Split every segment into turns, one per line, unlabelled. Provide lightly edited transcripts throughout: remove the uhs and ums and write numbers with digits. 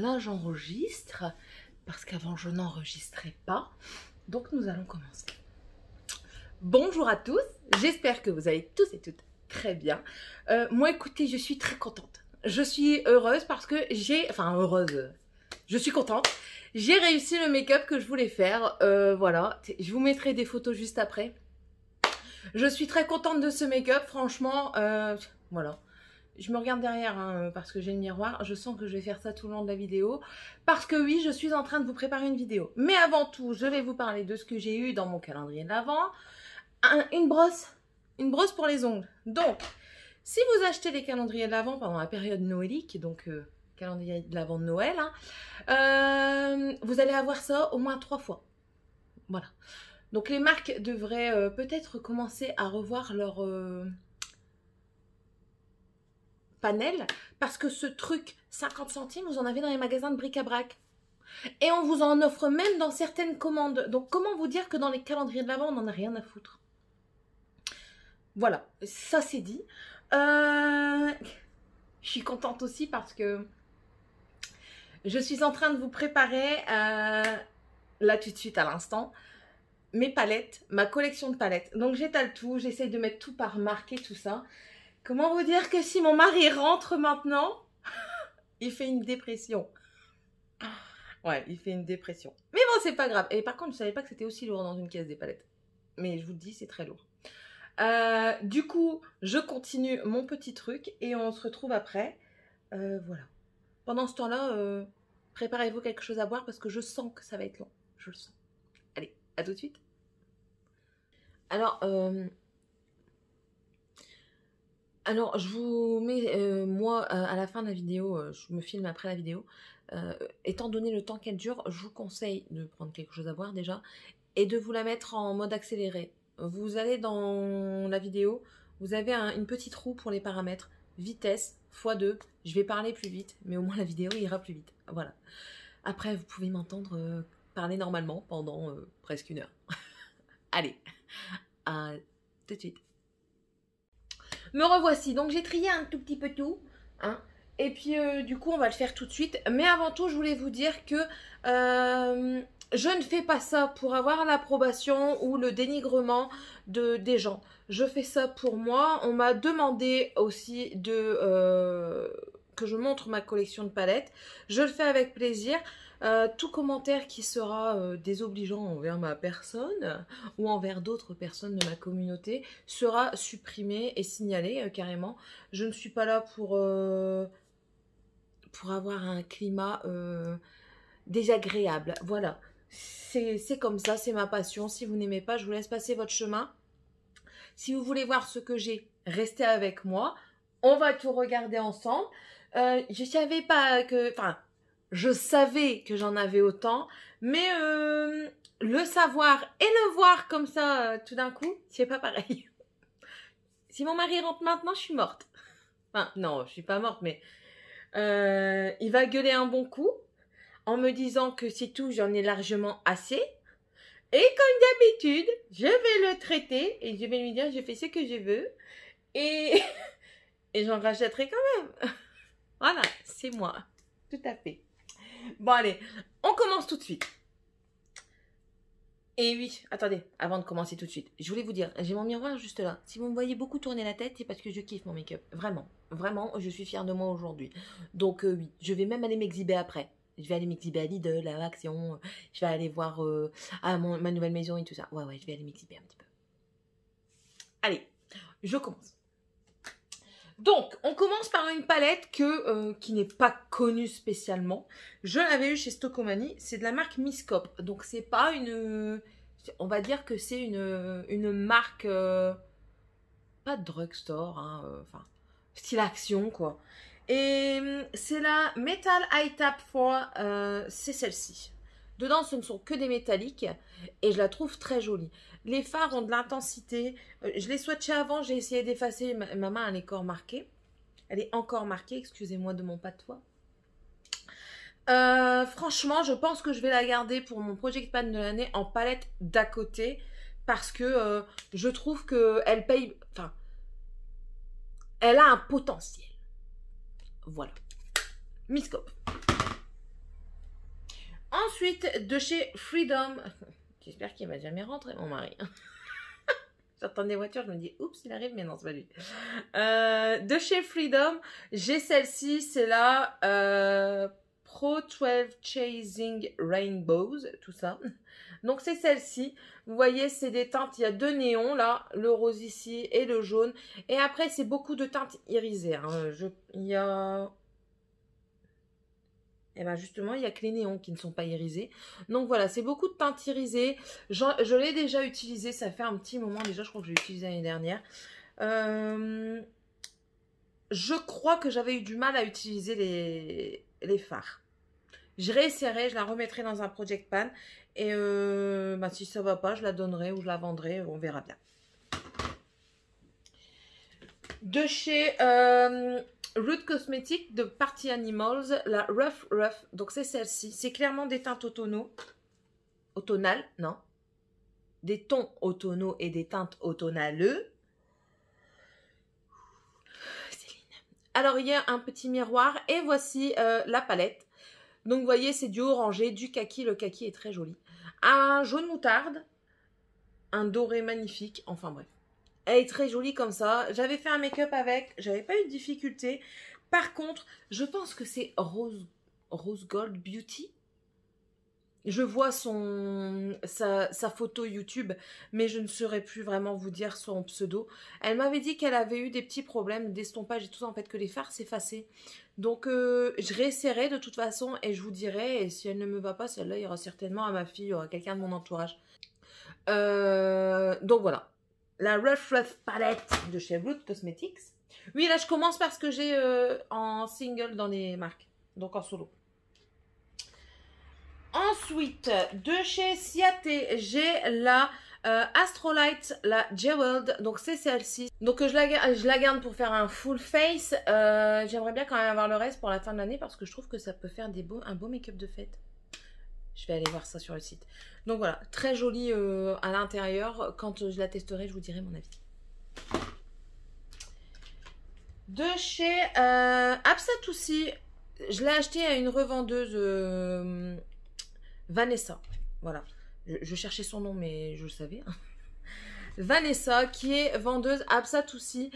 là j'enregistre parce qu'avant je n'enregistrais pas. Donc nous allons commencer. Bonjour à tous, j'espère que vous allez tous et toutes très bien. Moi écoutez, je suis très contente. Je suis heureuse parce que je suis contente. J'ai réussi le make-up que je voulais faire. Voilà, je vous mettrai des photos juste après. Je suis très contente de ce make-up, franchement. Voilà. Je me regarde derrière hein, parce que j'ai le miroir. Je sens que je vais faire ça tout le long de la vidéo. Parce que oui, je suis en train de vous préparer une vidéo. Mais avant tout, je vais vous parler de ce que j'ai eu dans mon calendrier de l'Avent. Une brosse pour les ongles. Donc, si vous achetez les calendriers de l'Avent pendant la période noélique, donc calendrier de l'Avent de Noël, hein, vous allez avoir ça au moins 3 fois. Voilà. Donc les marques devraient peut-être commencer à revoir leur panel parce que ce truc 50 centimes, vous en avez dans les magasins de bric-à-brac. Et on vous en offre même dans certaines commandes. Donc comment vous dire que dans les calendriers de l'Avent, on n'en a rien à foutre. Voilà, ça c'est dit. Je suis contente aussi parce que je suis en train de vous préparer, là tout de suite à l'instant, mes palettes, ma collection de palettes. Donc j'étale tout, j'essaye de mettre tout par marque et tout ça. Comment vous dire que si mon mari rentre maintenant, il fait une dépression. Ouais, il fait une dépression. Mais bon, c'est pas grave. Et par contre, je savais pas que c'était aussi lourd dans une caisse des palettes. Mais je vous le dis, c'est très lourd. Du coup, je continue mon petit truc et on se retrouve après. Voilà. Pendant ce temps-là, préparez-vous quelque chose à boire parce que je sens que ça va être long. Je le sens. Allez, à tout de suite. Alors, je vous mets, moi, à la fin de la vidéo, je me filme après la vidéo. Étant donné le temps qu'elle dure, je vous conseille de prendre quelque chose à boire déjà et de vous la mettre en mode accéléré. Vous allez dans la vidéo, vous avez une petite roue pour les paramètres. Vitesse, x2. Je vais parler plus vite, mais au moins la vidéo ira plus vite. Voilà. Après, vous pouvez m'entendre parler normalement pendant presque 1 heure. Allez, à tout de suite. Me revoici, donc j'ai trié un tout petit peu tout, hein, et puis du coup on va le faire tout de suite. Mais avant tout, je voulais vous dire que je ne fais pas ça pour avoir l'approbation ou le dénigrement des gens. Je fais ça pour moi. On m'a demandé aussi que je montre ma collection de palettes. Je le fais avec plaisir. Tout commentaire qui sera désobligeant envers ma personne ou envers d'autres personnes de ma communauté sera supprimé et signalé carrément. Je ne suis pas là pour avoir un climat désagréable. Voilà, c'est comme ça, c'est ma passion. Si vous n'aimez pas, je vous laisse passer votre chemin. Si vous voulez voir ce que j'ai, restez avec moi. On va tout regarder ensemble. Je savais pas que... Enfin, je savais que j'en avais autant, mais le savoir et le voir comme ça tout d'un coup, c'est pas pareil. Si mon mari rentre maintenant, je suis morte. Enfin, non, je suis pas morte, mais il va gueuler un bon coup en me disant que c'est tout, j'en ai largement assez. Et comme d'habitude, je vais le traiter et je vais lui dire je fais ce que je veux et, et j'en rachèterai quand même. Voilà, c'est moi. Tout à fait. Bon allez, on commence tout de suite. Et oui, attendez, avant de commencer tout de suite, je voulais vous dire, j'ai mon miroir juste là. Si vous me voyez beaucoup tourner la tête, c'est parce que je kiffe mon make-up. Vraiment, vraiment, je suis fière de moi aujourd'hui. Donc oui, je vais même aller m'exhiber après. Je vais aller m'exhiber à Lidl, à Action. Je vais aller voir ma nouvelle maison et tout ça. Ouais, je vais aller m'exhiber un petit peu. Allez, je commence. Donc, on commence par une palette qui n'est pas connue spécialement. Je l'avais eu chez Stockomanie. C'est de la marque Miscope. Donc, c'est pas une... On va dire que c'est une marque... pas de drugstore, hein, enfin, style Action, quoi. Et c'est la Metal Eye Tap 4. C'est celle-ci. Dedans, ce ne sont que des métalliques. Et je la trouve très jolie. Les fards ont de l'intensité. Je l'ai swatché avant, j'ai essayé d'effacer. Ma main, elle est encore marquée. Elle est encore marquée, excusez-moi de mon patois. Franchement, je pense que je vais la garder pour mon Project Pan de l'année en palette d'à côté. Parce que je trouve qu'elle paye... Enfin, elle a un potentiel. Voilà. Miscope. Ensuite, de chez Freedom. J'espère qu'il va jamais rentrer, mon mari. J'entends des voitures, je me dis, oups, il arrive, mais non, c'est pas lui. De chez Freedom, j'ai celle-ci, c'est la Pro 12 Chasing Rainbows, tout ça. Donc, c'est celle-ci. Vous voyez, c'est des teintes, il y a deux néons, là, le rose ici et le jaune. Et après, c'est beaucoup de teintes irisées. Hein. Il y a... Et bien justement, il n'y a que les néons qui ne sont pas irisés. Donc voilà, c'est beaucoup de teintes irisées. Je l'ai déjà utilisé, ça fait un petit moment déjà, je crois que je l'ai utilisé l'année dernière. Je crois que j'avais eu du mal à utiliser les fards. Je réessayerai, je la remettrai dans un project pan. Et bah, si ça ne va pas, je la donnerai ou je la vendrai, on verra bien. De chez Root Cosmetics de Party Animals, la Rough Rough. Donc c'est celle-ci. C'est clairement des teintes automnales, non. Des tons automnaux et des teintes automnales. Céline. Alors il y a un petit miroir et voici la palette. Donc vous voyez, c'est du orangé, du kaki. Le kaki est très joli. Un jaune moutarde. Un doré magnifique. Enfin bref. Elle est très jolie comme ça. J'avais fait un make-up avec. J'avais pas eu de difficulté. Par contre, je pense que c'est Rose Gold Beauty. Je vois sa photo YouTube, mais je ne saurais plus vraiment vous dire son pseudo. Elle m'avait dit qu'elle avait eu des petits problèmes d'estompage et tout ça. En fait, que les fards s'effaçaient. Donc, je réessayerai de toute façon et je vous dirai. Et si elle ne me va pas, celle-là ira certainement à ma fille, il y aura quelqu'un de mon entourage. Donc, voilà. La Rough Rough palette de chez Root Cosmetics. Oui, là, je commence parce que j'ai en single dans les marques. Donc, en solo. Ensuite, de chez Ciaté, j'ai la Astrolight, la Jeweled. Donc, c'est celle-ci. Donc, je la garde pour faire un full face. J'aimerais bien quand même avoir le reste pour la fin de l'année parce que je trouve que ça peut faire un beau make-up de fête. Je vais aller voir ça sur le site. Donc voilà, très jolie à l'intérieur. Quand je la testerai, je vous dirai mon avis. De chez Absatoussi, je l'ai acheté à une revendeuse Vanessa. Voilà, je cherchais son nom, mais je le savais. Vanessa, qui est vendeuse Absatoussi.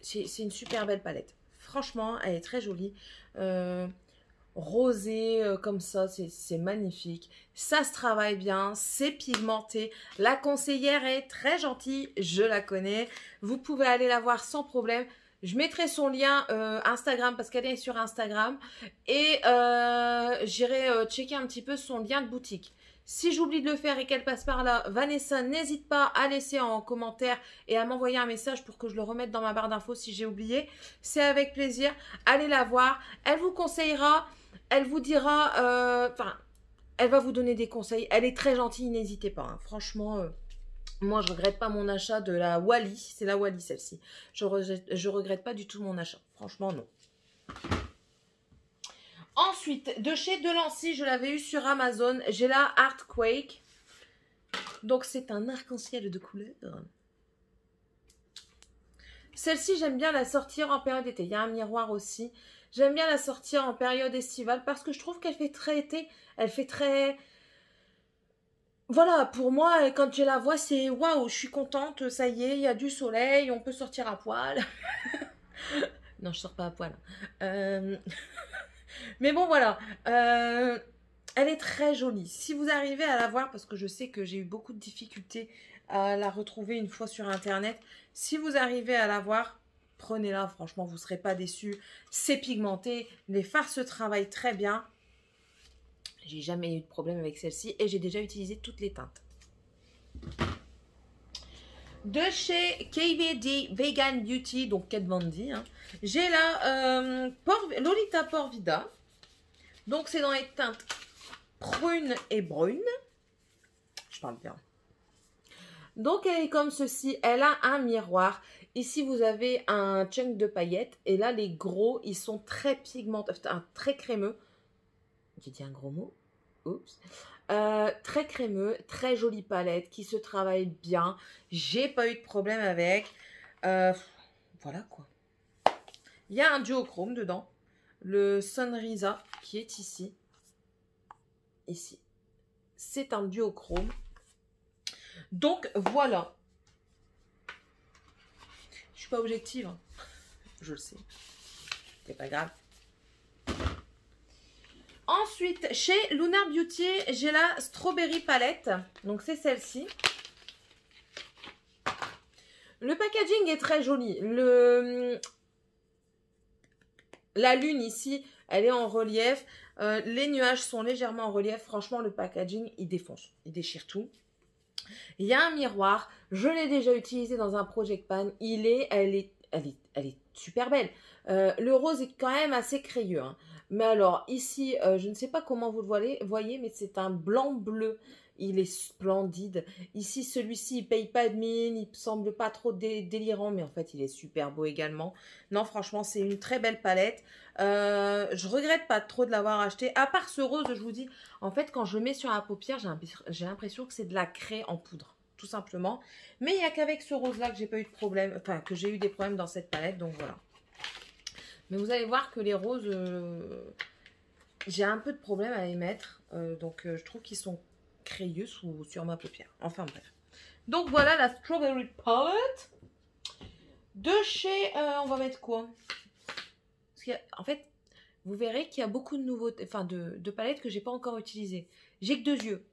C'est une super belle palette. Franchement, elle est très jolie. Rosé comme ça, c'est magnifique. Ça se travaille bien, c'est pigmenté. La conseillère est très gentille, je la connais. Vous pouvez aller la voir sans problème. Je mettrai son lien Instagram parce qu'elle est sur Instagram. Et j'irai checker un petit peu son lien de boutique. Si j'oublie de le faire et qu'elle passe par là, Vanessa, n'hésite pas à laisser en commentaire et à m'envoyer un message pour que je le remette dans ma barre d'infos si j'ai oublié. C'est avec plaisir. Allez la voir. Elle vous conseillera. Elle vous dira, elle va vous donner des conseils. Elle est très gentille, n'hésitez pas. Hein. Franchement, moi, je regrette pas mon achat de la Wally. C'est la Wally, celle-ci. Je regrette pas du tout mon achat. Franchement, non. Ensuite, de chez Delancy, je l'avais eu sur Amazon. J'ai la Earthquake. Donc, c'est un arc-en-ciel de couleurs. Celle-ci, j'aime bien la sortir en période d'été. Il y a un miroir aussi. J'aime bien la sortir en période estivale parce que je trouve qu'elle fait très été. Elle fait très... Voilà, pour moi, quand je la vois, c'est waouh, je suis contente, ça y est, il y a du soleil, on peut sortir à poil. Non, je sors pas à poil. Mais bon, voilà. Elle est très jolie. Si vous arrivez à la voir, parce que je sais que j'ai eu beaucoup de difficultés à la retrouver une fois sur Internet. Si vous arrivez à la voir, prenez-la. Franchement, vous ne serez pas déçus. C'est pigmenté. Les fards se travaillent très bien. J'ai jamais eu de problème avec celle-ci et j'ai déjà utilisé toutes les teintes. De chez KVD Vegan Beauty, donc Kat Von D, hein, j'ai la Lolita Porvida. Donc c'est dans les teintes prune et brune. Je parle bien. Donc elle est comme ceci. Elle a un miroir. Ici vous avez un chunk de paillettes. Et là les gros, ils sont très pigmentés, très crémeux. J'ai dit un gros mot. Oups. Très crémeux, très jolie palette qui se travaille bien. J'ai pas eu de problème avec. Voilà quoi. Il y a un duochrome dedans. Le Sunrisa qui est ici. ici. C'est un duochrome. Donc, voilà. Je suis pas objective. Hein. Je le sais. C'est pas grave. Ensuite, chez Lunar Beauty, j'ai la Strawberry Palette. Donc, c'est celle-ci. Le packaging est très joli. La lune ici, elle est en relief. Les nuages sont légèrement en relief. Franchement, le packaging, il défonce. Il déchire tout. Il y a un miroir. Je l'ai déjà utilisé dans un Project Pan. Elle est super belle. Le rose est quand même assez crayeux. Hein. Mais alors, ici, je ne sais pas comment vous le voyez, mais c'est un blanc-bleu. Il est splendide. Ici, celui-ci, il paye pas de mine. Il semble pas trop délirant, mais en fait, il est super beau également. Non, franchement, c'est une très belle palette. Je regrette pas trop de l'avoir acheté. À part ce rose, je vous dis, en fait, quand je le mets sur la paupière, j'ai l'impression que c'est de la craie en poudre, tout simplement. Mais il n'y a qu'avec ce rose-là que j'ai pas eu de problème, enfin, que j'ai eu des problèmes dans cette palette, donc voilà. Mais vous allez voir que les roses, j'ai un peu de problème à les mettre. Donc, je trouve qu'ils sont crayeux sur ma paupière. Enfin, bref. Donc, voilà la Strawberry Palette. De chez... on va mettre quoi? Parce qu'en fait, vous verrez qu'il y a beaucoup de nouveautés, enfin, de palettes que j'ai pas encore utilisées. J'ai que 2 yeux.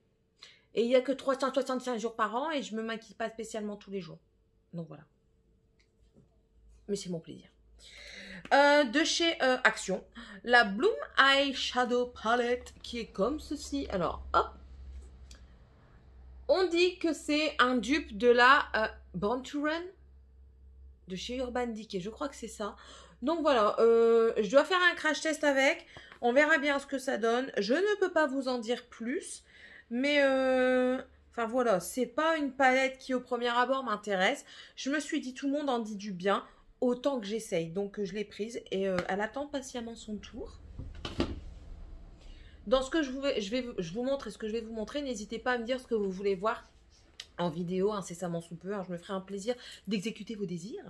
Et il n'y a que 365 jours par an et je me maquille pas spécialement tous les jours. Donc, voilà. Mais c'est mon plaisir. De chez Action, la Bloom Eyeshadow Palette qui est comme ceci. Alors, hop. On dit que c'est un dupe de la Born to Run de chez Urban Decay. Je crois que c'est ça. Donc voilà, je dois faire un crash test avec. On verra bien ce que ça donne. Je ne peux pas vous en dire plus. Mais, enfin voilà, c'est pas une palette qui au premier abord m'intéresse. Je me suis dit, tout le monde en dit du bien. Autant que j'essaye. Donc je l'ai prise et elle attend patiemment son tour. Dans ce que je vous montre et ce que je vais vous montrer, n'hésitez pas à me dire ce que vous voulez voir en vidéo incessamment sous peu. Hein, je me ferai un plaisir d'exécuter vos désirs.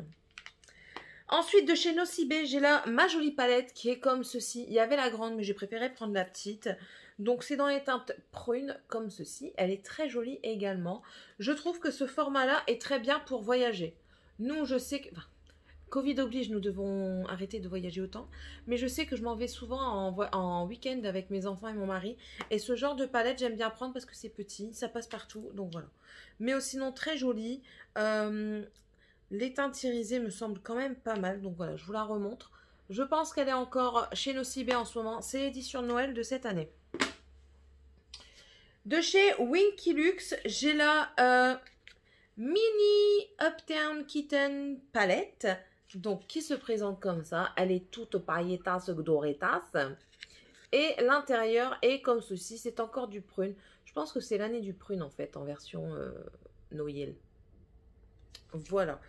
Ensuite, de chez Nocibé, j'ai là ma jolie palette qui est comme ceci. Il y avait la grande, mais j'ai préféré prendre la petite. Donc, c'est dans les teintes prunes comme ceci. Elle est très jolie également. Je trouve que ce format-là est très bien pour voyager. Nous, je sais que... Enfin, Covid oblige, nous devons arrêter de voyager autant. Mais je sais que je m'en vais souvent en week-end avec mes enfants et mon mari. Et ce genre de palette, j'aime bien prendre parce que c'est petit, ça passe partout. Donc voilà. Mais sinon, très jolie. Les teintes irisées me semblent quand même pas mal. Donc voilà, je vous la remontre. Je pense qu'elle est encore chez Nocibé en ce moment. C'est l'édition de Noël de cette année. De chez Winky Luxe, j'ai la Mini Uptown Kitten Palette. Donc, qui se présente comme ça. Elle est toute paillettasse, dorettasse. Et l'intérieur est comme ceci. C'est encore du prune. Je pense que c'est l'année du prune, en fait, en version Noël. Voilà.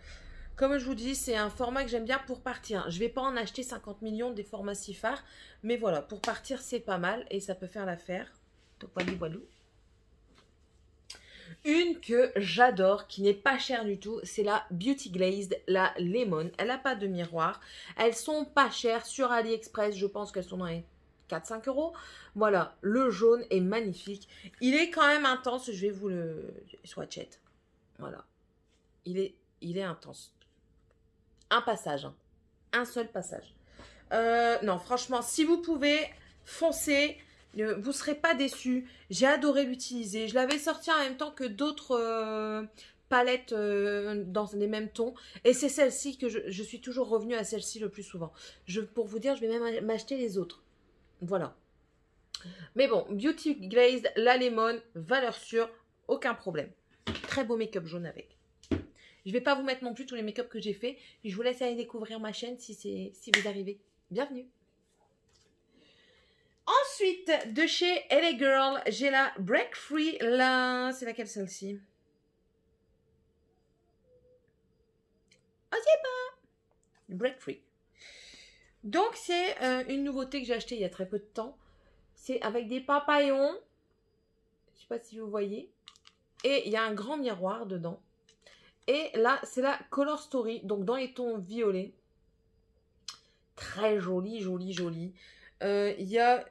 Comme je vous dis, c'est un format que j'aime bien pour partir. Je ne vais pas en acheter 50 millions des formats si phares. Mais voilà, pour partir, c'est pas mal. Et ça peut faire l'affaire. Donc, voilà. Une que j'adore, qui n'est pas chère du tout, c'est la Beauty Glazed, la Lemon. Elle n'a pas de miroir. Elles sont pas chères sur AliExpress. Je pense qu'elles sont dans les 4-5 euros. Voilà, le jaune est magnifique. Il est quand même intense. Je vais vous le swatchet. Voilà. Il est intense. Un passage. Hein. Un seul passage. Non, franchement, si vous pouvez, foncez. Vous ne serez pas déçus. J'ai adoré l'utiliser. Je l'avais sorti en même temps que d'autres palettes dans les mêmes tons. Et c'est celle-ci que je suis toujours revenue à celle-ci le plus souvent. Pour vous dire, je vais même m'acheter les autres. Voilà. Mais bon, Beauty Glazed, la Lemon, valeur sûre, aucun problème. Très beau make-up jaune avec. Je ne vais pas vous mettre non plus tous les make-up que j'ai fait. Je vous laisse aller découvrir ma chaîne si vous arrivez. Bienvenue. Ensuite, de chez LA Girl, j'ai la Break Free. C'est laquelle celle-ci? Oh, c'est pas Break Free. Donc, c'est une nouveauté que j'ai achetée il y a très peu de temps. C'est avec des papillons. Je ne sais pas si vous voyez. Et il y a un grand miroir dedans. Et là, c'est la Color Story. Donc, dans les tons violets. Très joli, joli, joli. Il y a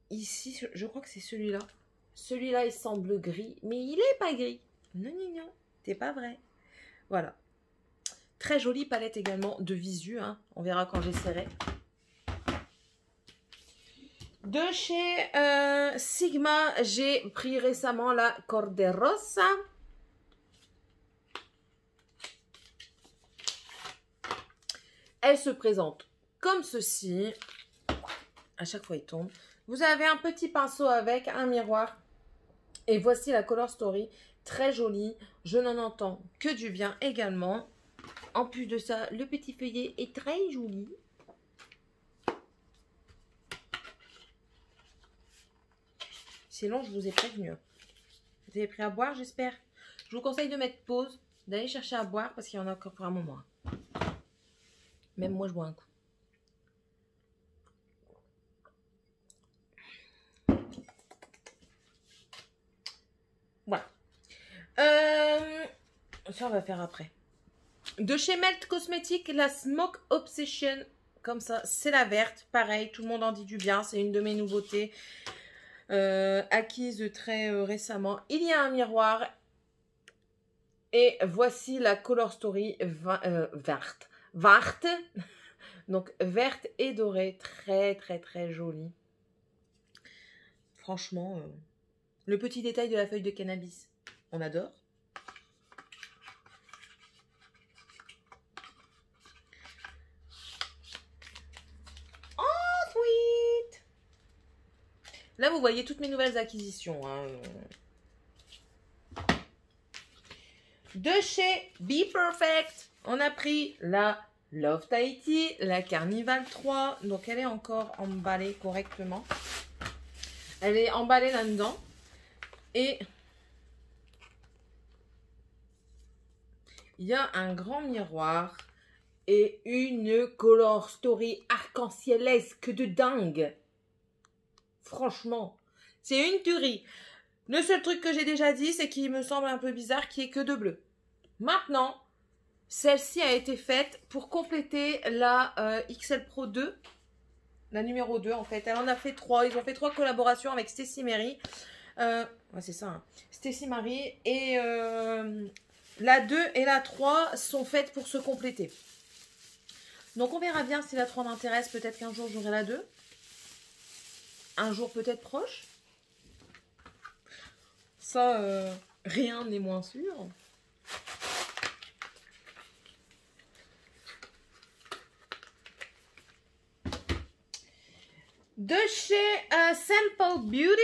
ici, je crois que c'est celui-là. Celui-là, il semble gris, mais il n'est pas gris. Non, non, non, c'est pas vrai. Voilà. Très jolie palette également de visu, hein. On verra quand j'essaierai. De chez Sigma, j'ai pris récemment la Corderosa. Elle se présente comme ceci. À chaque fois, il tombe. Vous avez un petit pinceau avec un miroir. Et voici la Color Story. Très jolie. Je n'en entends que du bien également. En plus de ça, le petit feuillet est très joli. Sinon, je vous ai prévenu. Vous avez pris à boire, j'espère. Je vous conseille de mettre pause, d'aller chercher à boire parce qu'il y en a encore pour un moment. Même moi, je bois un coup. Voilà. Ça, on va faire après. De chez Melt Cosmetics, la Smoke Obsession. Comme ça, c'est la verte. Pareil, tout le monde en dit du bien. C'est une de mes nouveautés acquises très récemment. Il y a un miroir. Et voici la Color Story verte. Verte. Donc, verte et dorée. Très, très, très jolie. Franchement, le petit détail de la feuille de cannabis. On adore. Oh, sweet! Là, vous voyez toutes mes nouvelles acquisitions. Hein. De chez Be Perfect, on a pris la Love Tahiti, la Carnival 3. Donc, elle est encore emballée correctement. Elle est emballée là-dedans. Et il y a un grand miroir et une Color Story arc-en-cielesque de dingue. Franchement, c'est une tuerie. Le seul truc que j'ai déjà dit, c'est qu'il me semble un peu bizarre qu'il n'y ait que de bleu. Maintenant, celle-ci a été faite pour compléter la XL Pro 2. La numéro 2, en fait. Elle en a fait 3. Ils ont fait 3 collaborations avec Stécie Marie. Ouais, c'est ça. Hein. Stécie Marie. Et la 2 et la 3 sont faites pour se compléter. Donc, on verra bien si la 3 m'intéresse. Peut-être qu'un jour, j'aurai la 2. Un jour peut-être proche. Ça, rien n'est moins sûr. De chez Simple Beauty,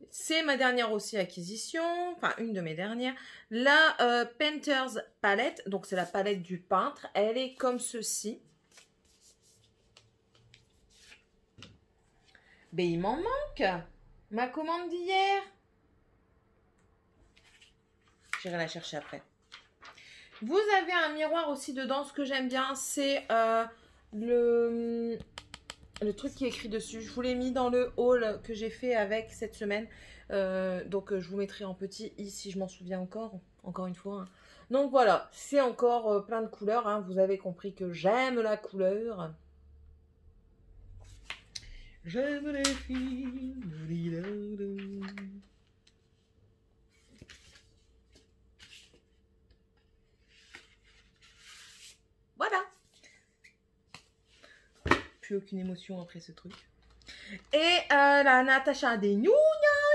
c'est ma dernière aussi acquisition, enfin une de mes dernières, la Painter's Palette, donc c'est la palette du peintre, elle est comme ceci. Mais il m'en manque, ma commande d'hier. J'irai la chercher après. Vous avez un miroir aussi dedans, ce que j'aime bien, c'est le truc qui est écrit dessus. Je vous l'ai mis dans le haul que j'ai fait avec cette semaine. Donc, je vous mettrai en petit i si je m'en souviens encore une fois. Hein. Donc, voilà, c'est encore plein de couleurs. Hein. Vous avez compris que j'aime la couleur. J'aime les filles. Voilà. Plus aucune émotion après ce truc. Et la Natasha Denona,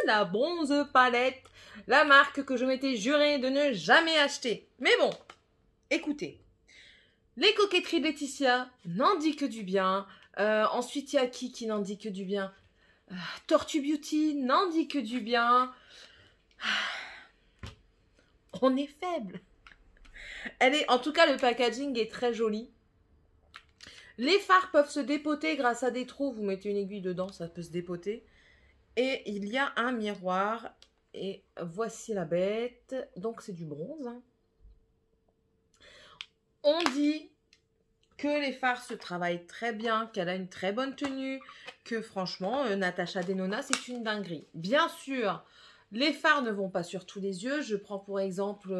la bronze palette, la marque que je m'étais juré de ne jamais acheter. Mais bon, écoutez, les coquetteries de Laetitia n'en dit que du bien. Ensuite, il y a qui n'en dit que du bien? Tortue Beauty n'en dit que du bien. On est faible. En tout cas, le packaging est très joli. Les fards peuvent se dépoter grâce à des trous. Vous mettez une aiguille dedans, ça peut se dépoter. Et il y a un miroir. Et voici la bête. Donc, c'est du bronze. Hein. On dit que les fards se travaillent très bien, qu'elle a une très bonne tenue, que franchement, Natasha Denona, c'est une dinguerie. Bien sûr, les fards ne vont pas sur tous les yeux. Je prends pour exemple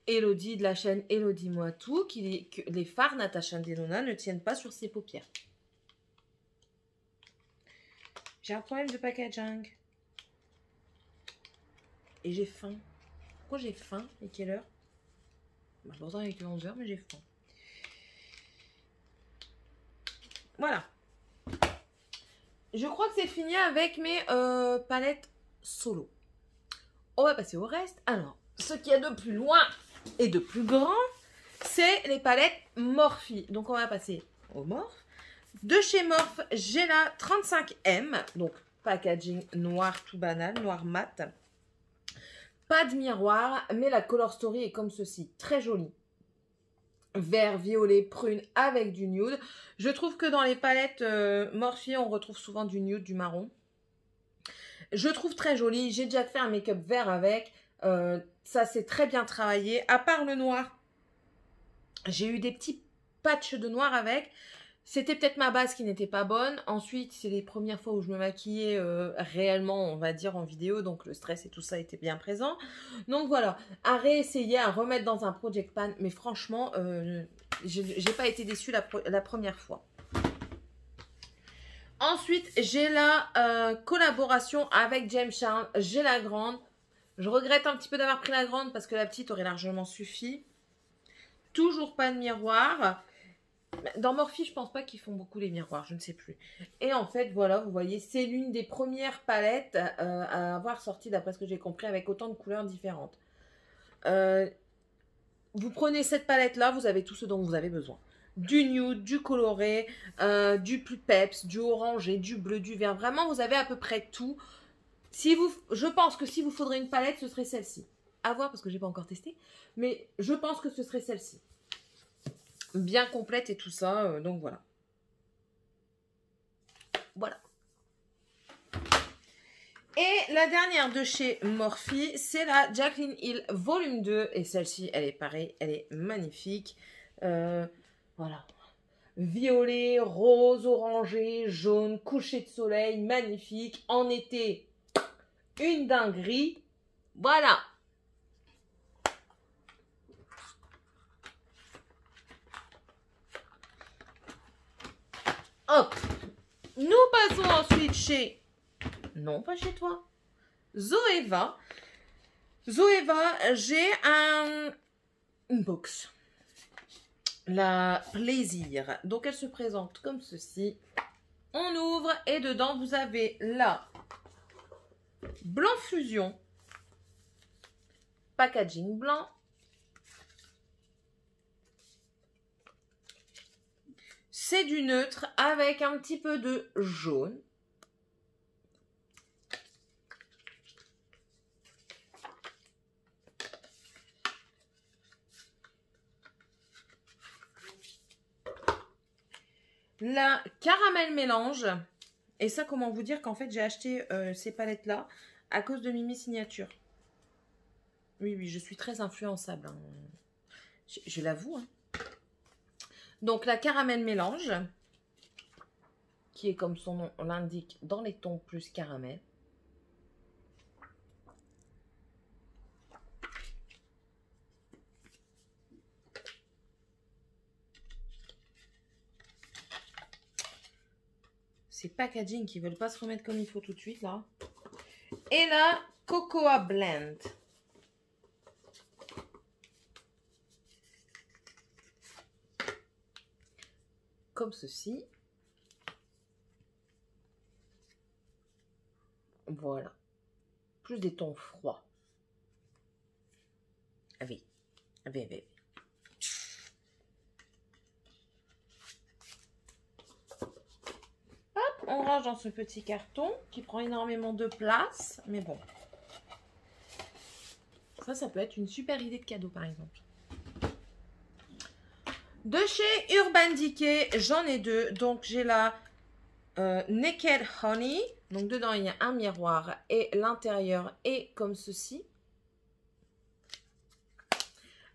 Elodie de la chaîne Elodie Moi Tout, que les fards Natasha Denona ne tiennent pas sur ses paupières. J'ai un problème de packaging. Et j'ai faim. Pourquoi j'ai faim? Et quelle heure? Bah, pourtant il est que 11 h, mais j'ai faim. Voilà. Je crois que c'est fini avec mes palettes solo. On va passer au reste. Alors, ce qu'il y a de plus loin et de plus grand, c'est les palettes Morphe. Donc, on va passer au Morphe. De chez Morphe, j'ai la 35M. Donc, packaging noir tout banal, noir mat. Pas de miroir, mais la color story est comme ceci. Très jolie. Vert, violet, prune avec du nude. Je trouve que dans les palettes Morphe, on retrouve souvent du nude, du marron. Je trouve très jolie. J'ai déjà fait un make-up vert avec. Ça, c'est très bien travaillé. À part le noir, j'ai eu des petits patchs de noir avec. C'était peut-être ma base qui n'était pas bonne. Ensuite, c'est les premières fois où je me maquillais réellement, on va dire, en vidéo. Donc, le stress et tout ça était bien présent. Donc, voilà. À réessayer, à remettre dans un project pan. Mais franchement, j'ai pas été déçue la première fois. Ensuite, j'ai la collaboration avec James Charles. J'ai la grande. Je regrette un petit peu d'avoir pris la grande parce que la petite aurait largement suffi. Toujours pas de miroir. Dans Morphe, je pense pas qu'ils font beaucoup les miroirs, je ne sais plus. Et en fait, voilà, vous voyez, c'est l'une des premières palettes à avoir sorti, d'après ce que j'ai compris, avec autant de couleurs différentes. Vous prenez cette palette-là, vous avez tout ce dont vous avez besoin. Du nude, du coloré, du plus peps, du orangé, du bleu, du vert. Vraiment, vous avez à peu près tout. Je pense que si vous faudrait une palette, ce serait celle-ci. À voir, parce que je n'ai pas encore testé. Mais je pense que ce serait celle-ci. Bien complète et tout ça, donc voilà. Voilà. Et la dernière de chez Morphe, c'est la Jaclyn Hill Volume 2. Et celle-ci, elle est pareille, elle est magnifique. Voilà. Violet, rose, orangé, jaune, coucher de soleil, magnifique. En été, une dinguerie. Voilà. Hop. Nous passons ensuite chez... Non, pas chez toi. Zoeva. Zoeva, j'ai une box. La Plaisir. Donc, elle se présente comme ceci. On ouvre et dedans, vous avez la Blanc Fusion. Packaging blanc. C'est du neutre avec un petit peu de jaune. La Caramel Mélange. Et ça, comment vous dire qu'en fait, j'ai acheté ces palettes-là à cause de Mimi Signature. Oui, oui, je suis très influençable. Hein. Je l'avoue. Hein. Donc, la Caramel Mélange, qui est comme son nom l'indique, dans les tons plus caramel. Ces packaging qui ne veulent pas se remettre comme il faut tout de suite, là. Et la Cocoa Blend. Comme ceci. Voilà. Plus des tons froids. Ah oui. Ah oui, oui. Hop, on range dans ce petit carton qui prend énormément de place. Mais bon. Ça peut être une super idée de cadeau, par exemple. De chez Urban Decay, j'en ai deux. Donc, j'ai la Naked Honey. Donc, dedans, il y a un miroir et l'intérieur est comme ceci.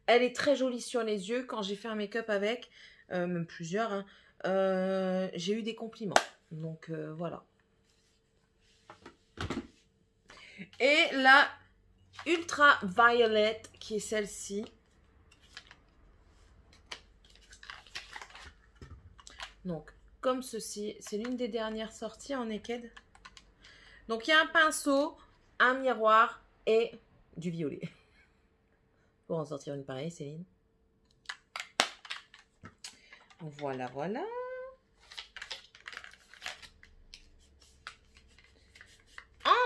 Elle est très jolie sur les yeux. Quand j'ai fait un make-up avec, même plusieurs, hein, j'ai eu des compliments. Donc, voilà. Et la Ultra Violet, qui est celle-ci. Donc, comme ceci, c'est l'une des dernières sorties en Naked. Donc, il y a un pinceau, un miroir et du violet. Pour en sortir une pareille, Céline. Voilà, voilà.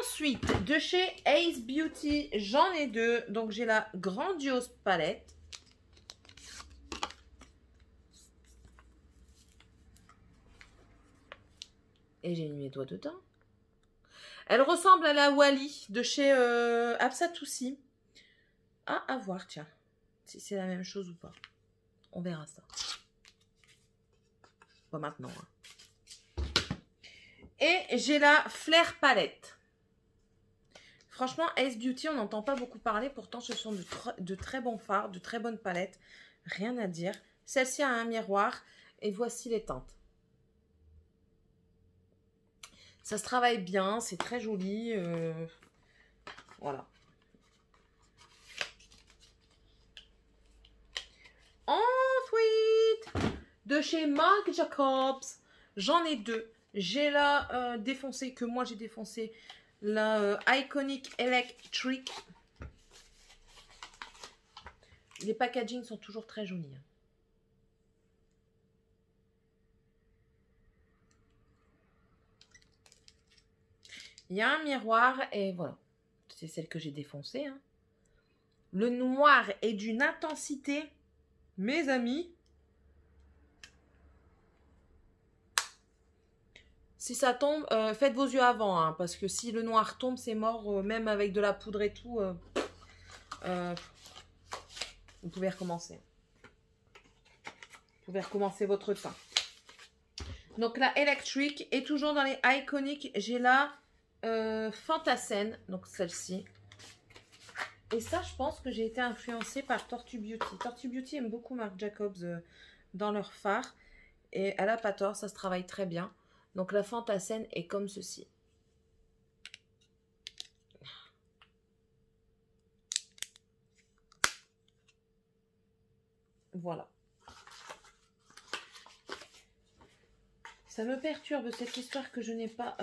Ensuite, de chez Ace Beauty, j'en ai deux. Donc, j'ai la grandiose palette. Et j'ai mis mes doigts dedans. Elle ressemble à la Wally de chez Absatoussi. À voir, tiens. Si c'est la même chose ou pas. On verra ça. Pas maintenant. Hein. Et j'ai la Flair palette. Franchement, Ace Beauty, on n'entend pas beaucoup parler. Pourtant, ce sont de très bons fards, de très bonnes palettes. Rien à dire. Celle-ci a un miroir. Et voici les teintes. Ça se travaille bien. C'est très joli. Voilà. Ensuite, de chez Marc Jacobs, j'en ai deux. J'ai la défoncée, que moi j'ai défoncée. La Iconic Electric. Les packagings sont toujours très jolis. Il y a un miroir et voilà. C'est celle que j'ai défoncée. Hein. Le noir est d'une intensité, mes amis. Si ça tombe, faites vos yeux avant, hein, parce que si le noir tombe, c'est mort, même avec de la poudre et tout. Vous pouvez recommencer. Vous pouvez recommencer votre teint. Donc la Electric est toujours dans les Iconic. J'ai la Fantasène, donc celle-ci. Et ça, je pense que j'ai été influencée par Tortue Beauty. Tortue Beauty aime beaucoup Marc Jacobs dans leur fard. Et elle n'a pas tort, ça se travaille très bien. Donc la Fantasène est comme ceci. Voilà. Ça me perturbe cette histoire que je n'ai pas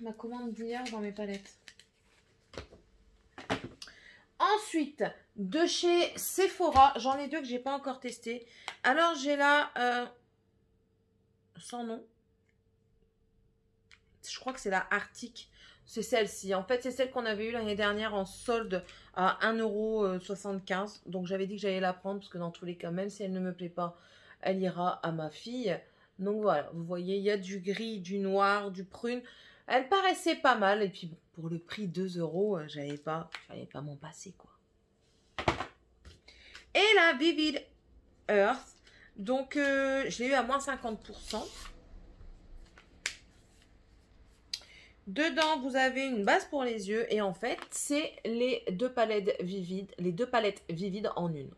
ma commande d'hier dans mes palettes. Ensuite, de chez Sephora, j'en ai deux que j'ai pas encore testé. Alors j'ai la sans nom. Je crois que c'est la Arctic. C'est celle-ci. En fait, c'est celle qu'on avait eue l'année dernière en solde à 1,75 €. Donc, j'avais dit que j'allais la prendre parce que dans tous les cas, même si elle ne me plaît pas, elle ira à ma fille. Donc, voilà. Vous voyez, il y a du gris, du noir, du prune. Elle paraissait pas mal. Et puis, bon, pour le prix 2 €, j'allais pas m'en passer, quoi. Et la Vivid Earth. Donc, je l'ai eu à moins 50%. Dedans, vous avez une base pour les yeux et en fait, c'est les deux palettes vivides en une.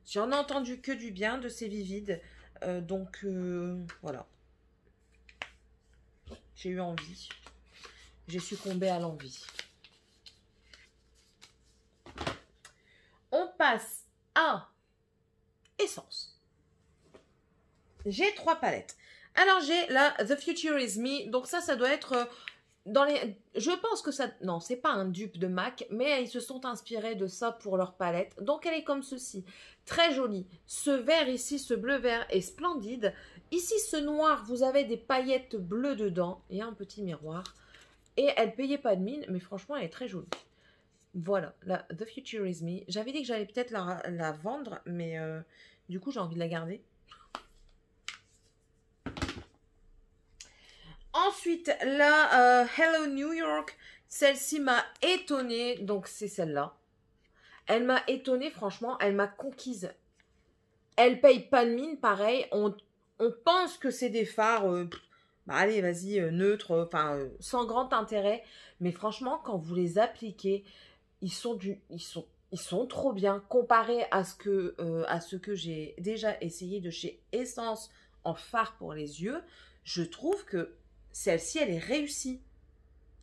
J'en ai entendu que du bien de ces vivides, donc voilà. J'ai eu envie. J'ai succombé à l'envie. On passe à Essence. J'ai 3 palettes. Alors, j'ai la The Future Is Me. Donc, ça doit être dans les... Je pense que ça... Non, c'est pas un dupe de MAC, mais ils se sont inspirés de ça pour leur palette. Donc, elle est comme ceci. Très jolie. Ce vert ici, ce bleu vert est splendide. Ici, ce noir, vous avez des paillettes bleues dedans. Et un petit miroir. Et elle payait pas de mine, mais franchement, elle est très jolie. Voilà, la The Future Is Me. J'avais dit que j'allais peut-être la vendre, mais du coup, j'ai envie de la garder. Ensuite, la Hello New York, celle-ci m'a étonnée, donc c'est celle-là. Elle m'a étonnée, franchement, elle m'a conquise. Elle paye pas de mine, pareil. On pense que c'est des fards, bah allez, vas-y, neutres, enfin, sans grand intérêt. Mais franchement, quand vous les appliquez, ils sont trop bien comparés à ce que j'ai déjà essayé de chez Essence en fard pour les yeux. Je trouve que celle-ci, elle est réussie.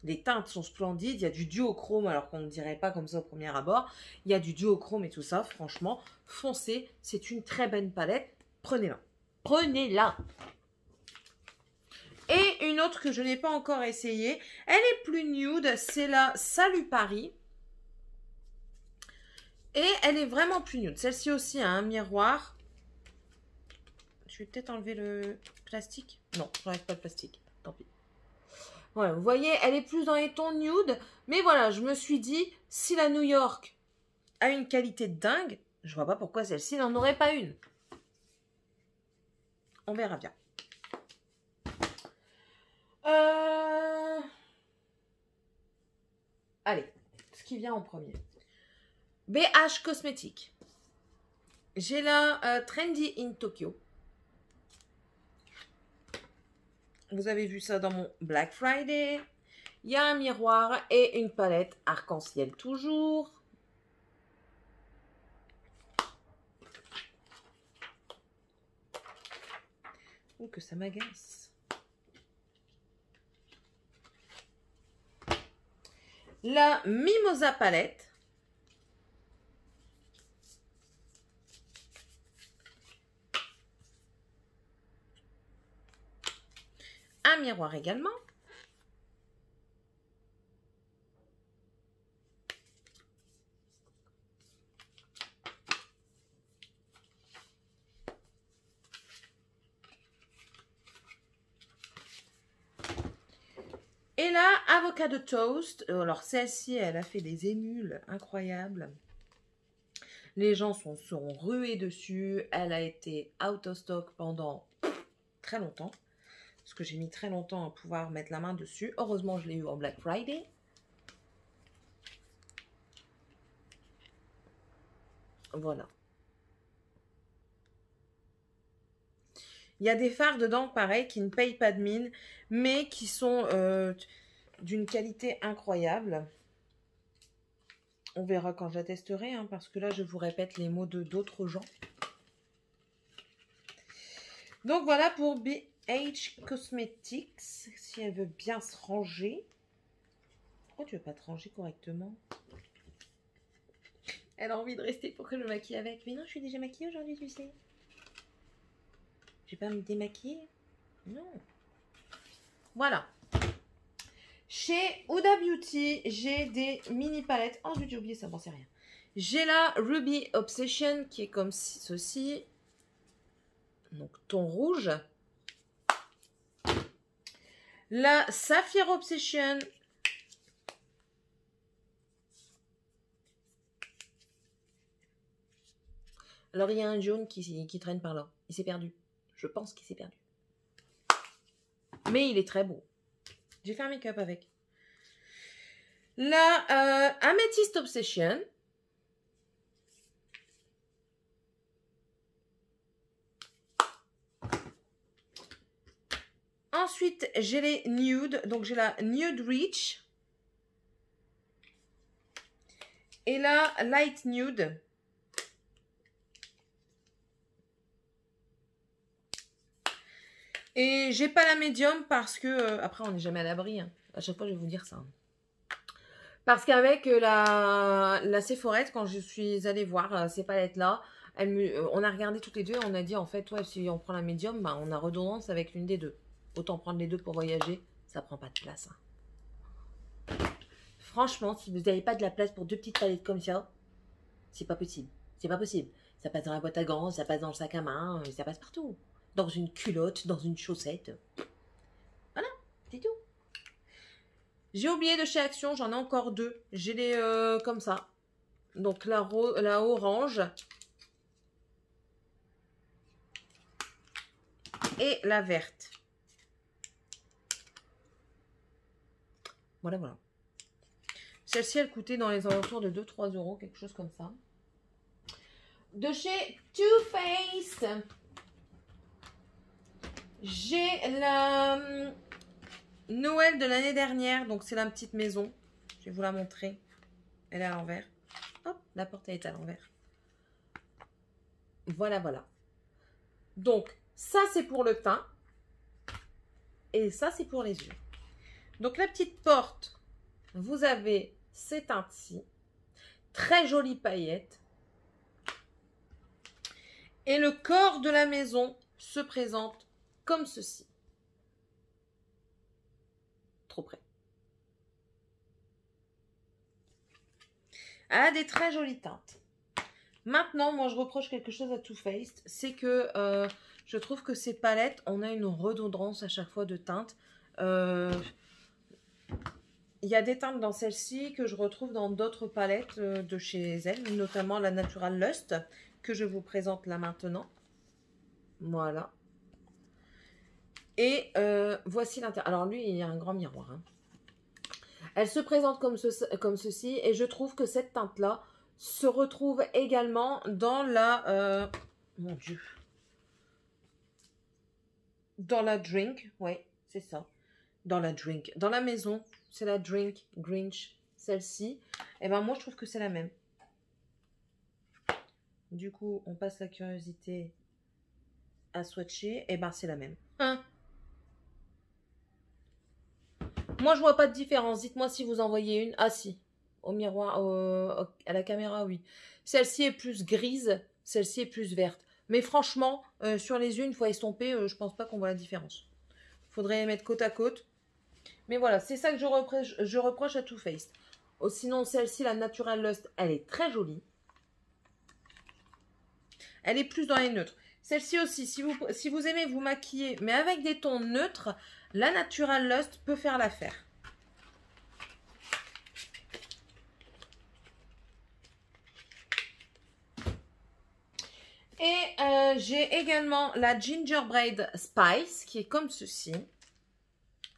Les teintes sont splendides. Il y a du duochrome, alors qu'on ne dirait pas comme ça au premier abord. Il y a du duochrome et tout ça. Franchement, foncez. C'est une très bonne palette. Prenez-la. Prenez-la. Et une autre que je n'ai pas encore essayée. Elle est plus nude. C'est la Salut Paris. Et elle est vraiment plus nude. Celle-ci aussi a un miroir. Je vais peut-être enlever le plastique. Non, je n'enlève pas le plastique. Tant pis. Voilà, vous voyez, elle est plus dans les tons nude. Mais voilà, je me suis dit, si la New York a une qualité de dingue, je vois pas pourquoi celle-ci n'en aurait pas une. On verra bien. Allez, ce qui vient en premier. BH Cosmétiques. J'ai la Trendy in Tokyo. Vous avez vu ça dans mon Black Friday. Il y a un miroir et une palette arc-en-ciel toujours. Oh, que ça m'agace. La Mimosa palette. Un miroir également. Et là, Avocado Toast. Alors, celle-ci, elle a fait des émules incroyables. Les gens seront rués dessus. Elle a été out of stock pendant très longtemps. Parce que j'ai mis très longtemps à pouvoir mettre la main dessus. Heureusement, je l'ai eu en Black Friday. Voilà. Il y a des fards dedans, pareil, qui ne payent pas de mine, mais qui sont d'une qualité incroyable. On verra quand je la testerai, hein, parce que là, je vous répète les mots d'autres gens. Donc, voilà pour BH Cosmetics, si elle veut bien se ranger. Pourquoi tu veux pas te ranger correctement? Elle a envie de rester pour que je me maquille avec. Mais non, je suis déjà maquillée aujourd'hui, tu sais. Je vais pas me démaquiller. Non. Voilà. Chez Huda Beauty, j'ai des mini palettes. Oh, j'ai oublié ça, bon, c'est rien. J'ai la Ruby Obsession qui est comme ceci. Donc, ton rouge. La Sapphire Obsession. Alors, il y a un jaune qui traîne par là. Il s'est perdu. Je pense qu'il s'est perdu. Mais il est très beau. J'ai fait un make-up avec. La Amethyst Obsession. Ensuite, j'ai les nude. Donc, j'ai la Nude Reach. Et la Light Nude. Et j'ai pas la médium parce que... après, on n'est jamais à l'abri. Hein. À chaque fois, je vais vous dire ça. Parce qu'avec la Sephorette, quand je suis allée voir ces palettes-là, on a regardé toutes les deux et on a dit, en fait, ouais, si on prend la médium, bah, on a redondance avec l'une des deux. Autant prendre les deux pour voyager, ça prend pas de place. Hein. Franchement, si vous n'avez pas de la place pour deux petites palettes comme ça, c'est pas possible. C'est pas possible. Ça passe dans la boîte à gants, ça passe dans le sac à main, ça passe partout. Dans une culotte, dans une chaussette. Voilà, c'est tout. J'ai oublié de chez Action, j'en ai encore deux. J'ai les comme ça. Donc la orange. Et la verte. Voilà, voilà. Celle-ci, elle coûtait dans les alentours de 2-3 euros, quelque chose comme ça. De chez Too Faced. J'ai la Noël de l'année dernière. Donc, c'est la petite maison. Je vais vous la montrer. Elle est à l'envers. Hop, la porte elle est à l'envers. Voilà, voilà. Donc, ça, c'est pour le teint. Et ça, c'est pour les yeux. Donc, la petite porte, vous avez ces teintes-ci. Très jolies paillettes. Et le corps de la maison se présente comme ceci. trop près. Elle a des très jolies teintes. Maintenant, moi, je reproche quelque chose à Too Faced. C'est que je trouve que ces palettes, on a une redondance à chaque fois de teintes. Il y a des teintes dans celle-ci que je retrouve dans d'autres palettes de chez elle, notamment la Natural Lust, que je vous présente là maintenant. Voilà. Et voici l'intérieur. Alors lui, il y a un grand miroir. Hein. Elle se présente comme ceci, et je trouve que cette teinte-là se retrouve également dans la... mon Dieu. Dans la Drink, ouais, c'est ça. Dans la Drink. Dans la maison, c'est la Drink Grinch, celle-ci. Et ben moi, je trouve que c'est la même. Du coup, on passe la curiosité à swatcher. Et ben c'est la même. Hein? Moi, je vois pas de différence. Dites-moi si vous en voyez une. Ah si, au miroir, à la caméra, oui. Celle-ci est plus grise, celle-ci est plus verte. Mais franchement, sur les yeux, une fois estompées, je pense pas qu'on voit la différence. Faudrait les mettre côte à côte. Mais voilà, c'est ça que je reproche à Too Faced. Oh, sinon, celle-ci, la Natural Lust, elle est très jolie. Elle est plus dans les neutres. Celle-ci aussi, si vous aimez vous maquiller, mais avec des tons neutres, la Natural Lust peut faire l'affaire. Et j'ai également la Gingerbread Spice, qui est comme ceci.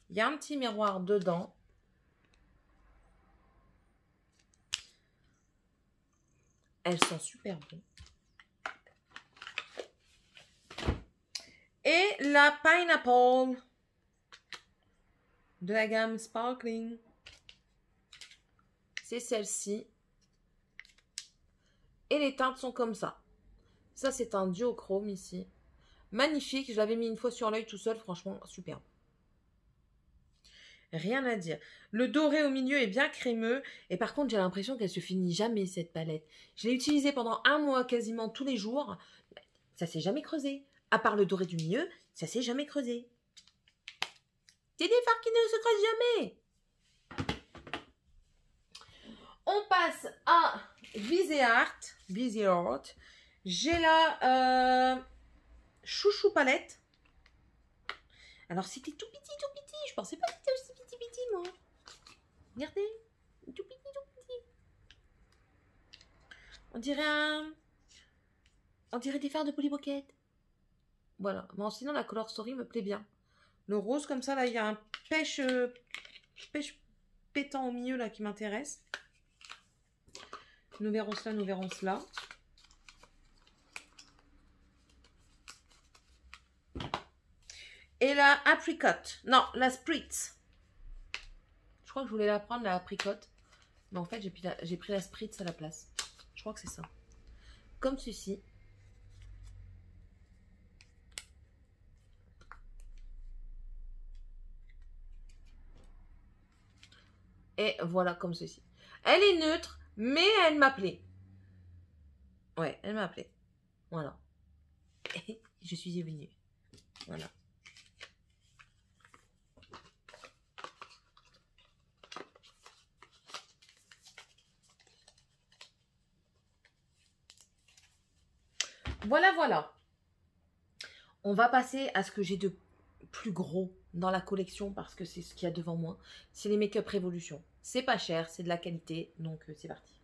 Il y a un petit miroir dedans. Elles sont super bonnes. Et la Pineapple de la gamme Sparkling. C'est celle-ci. Et les teintes sont comme ça. Ça, c'est un duochrome ici. Magnifique. Je l'avais mis une fois sur l'œil tout seul. Franchement, superbe. Rien à dire. Le doré au milieu est bien crémeux. Et par contre, j'ai l'impression qu'elle se finit jamais, cette palette. Je l'ai utilisée pendant un mois quasiment tous les jours. Ça s'est jamais creusé. À part le doré du milieu, ça s'est jamais creusé. C'est des fards qui ne se creusent jamais. On passe à Viseart. J'ai la chouchou palette. Alors, c'était tout petit. Je pensais pas que c'était aussi petit, moi. Regardez. Tout petit. On dirait des fards de Polly Pocket. Voilà. Bon, sinon, la Color Story me plaît bien. Le rose, comme ça, là, il y a un pêche pétant au milieu, là, qui m'intéresse. Nous verrons cela. Et la apricot. Non, la spritz. Je crois que je voulais la prendre, la apricot. Mais en fait, j'ai pris la spritz à la place. Je crois que c'est ça. Comme ceci. Et voilà, comme ceci. Elle est neutre, mais elle m'appelait. Ouais, elle m'a appelé. Voilà. Et je suis venue. Voilà. Voilà. On va passer à ce que j'ai de plus gros dans la collection parce que c'est ce qu'il y a devant moi. C'est les Make-up Révolution. C'est pas cher, c'est de la qualité, donc c'est parti.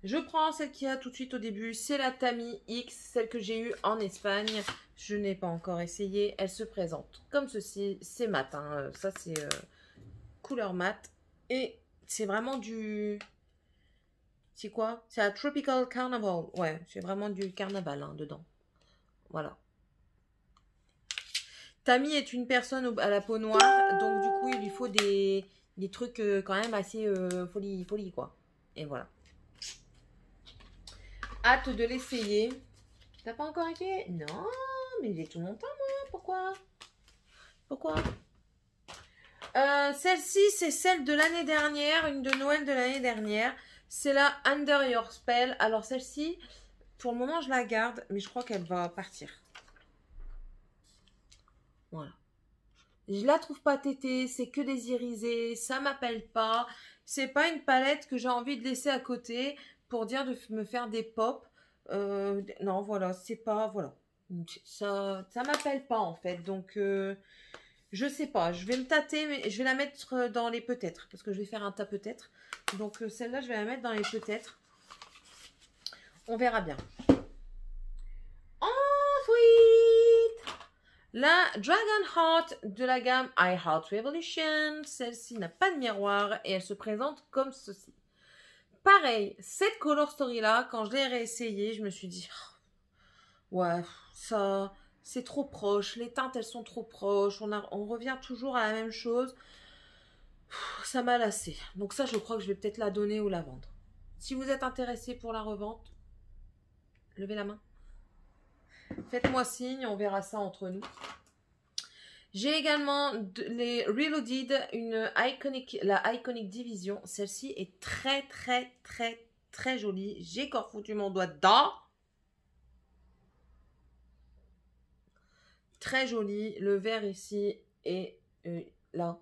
Je prends celle qu'il y a tout de suite au début. C'est la Tami X, celle que j'ai eue en Espagne. Je n'ai pas encore essayé. Elle se présente comme ceci. C'est mat. Hein. Ça, c'est couleur mat. Et c'est vraiment du... C'est quoi? C'est un Tropical Carnival. Ouais, c'est vraiment du carnaval hein, dedans. Voilà. Tami est une personne à la peau noire. Donc, du coup, il lui faut des trucs quand même assez folie, quoi. Et voilà. Hâte de l'essayer. T'as pas encore essayé? Non, mais j'ai tout mon temps, moi. Pourquoi? Celle-ci, c'est celle de l'année dernière, une de Noël de l'année dernière. C'est la Under Your Spell. Alors, celle-ci, pour le moment, je la garde, mais je crois qu'elle va partir. Voilà. Je la trouve pas tétée, c'est que des irisés, ça m'appelle pas. C'est pas une palette que j'ai envie de laisser à côté pour dire de me faire des pops. Non, voilà, c'est pas, voilà. Ça m'appelle pas en fait. Donc, je sais pas. Je vais me tâter, mais je vais la mettre dans les peut-être parce que je vais faire un tas peut-être. Donc, celle-là, je vais la mettre dans les peut-être. On verra bien. Ensuite, la Dragon Heart de la gamme I Heart Revolution. Celle-ci n'a pas de miroir et elle se présente comme ceci. Pareil, cette Color Story là, quand je l'ai réessayée, je me suis dit, ouais, ça, c'est trop proche. Les teintes, elles sont trop proches. On revient toujours à la même chose. Ça m'a lassé. Donc ça, je crois que je vais peut-être la donner ou la vendre. Si vous êtes intéressé pour la revente, levez la main. Faites-moi signe, on verra ça entre nous. J'ai également les Reloaded, la Iconic Division. Celle-ci est très, très, très, très jolie. J'ai encore foutu mon doigt dedans. Très jolie. Le vert ici et là.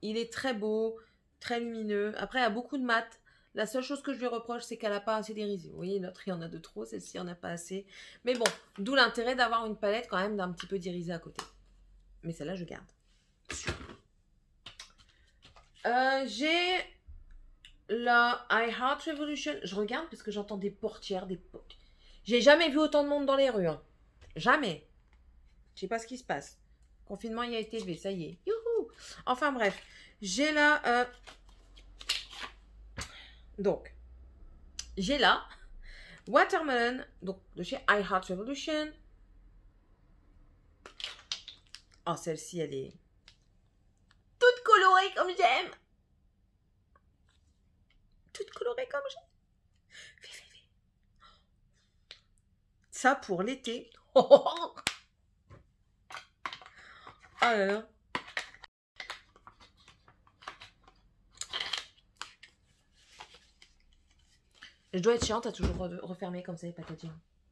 Il est très beau, très lumineux. Après, il y a beaucoup de mat. La seule chose que je lui reproche, c'est qu'elle n'a pas assez d'irisé. Vous voyez, l'autre, il y en a de trop. Celle-ci, il n'y en a pas assez. Mais bon, d'où l'intérêt d'avoir une palette quand même d'un petit peu d'irisé à côté. Mais celle-là, je garde. J'ai la I Heart Revolution. Je regarde parce que j'entends des portières, des portes. J'ai jamais vu autant de monde dans les rues. Hein. Jamais. Je sais pas ce qui se passe. Le confinement, il a été élevé. Ça y est. Youhou. Enfin bref. J'ai la... Donc, j'ai la Watermelon. Donc, de chez I Heart Revolution. Oh, celle-ci, elle est toute colorée comme j'aime. Toute colorée comme j'aime. Ça pour l'été. Oh là là. Je dois être chiante à toujours refermer comme ça les packaging.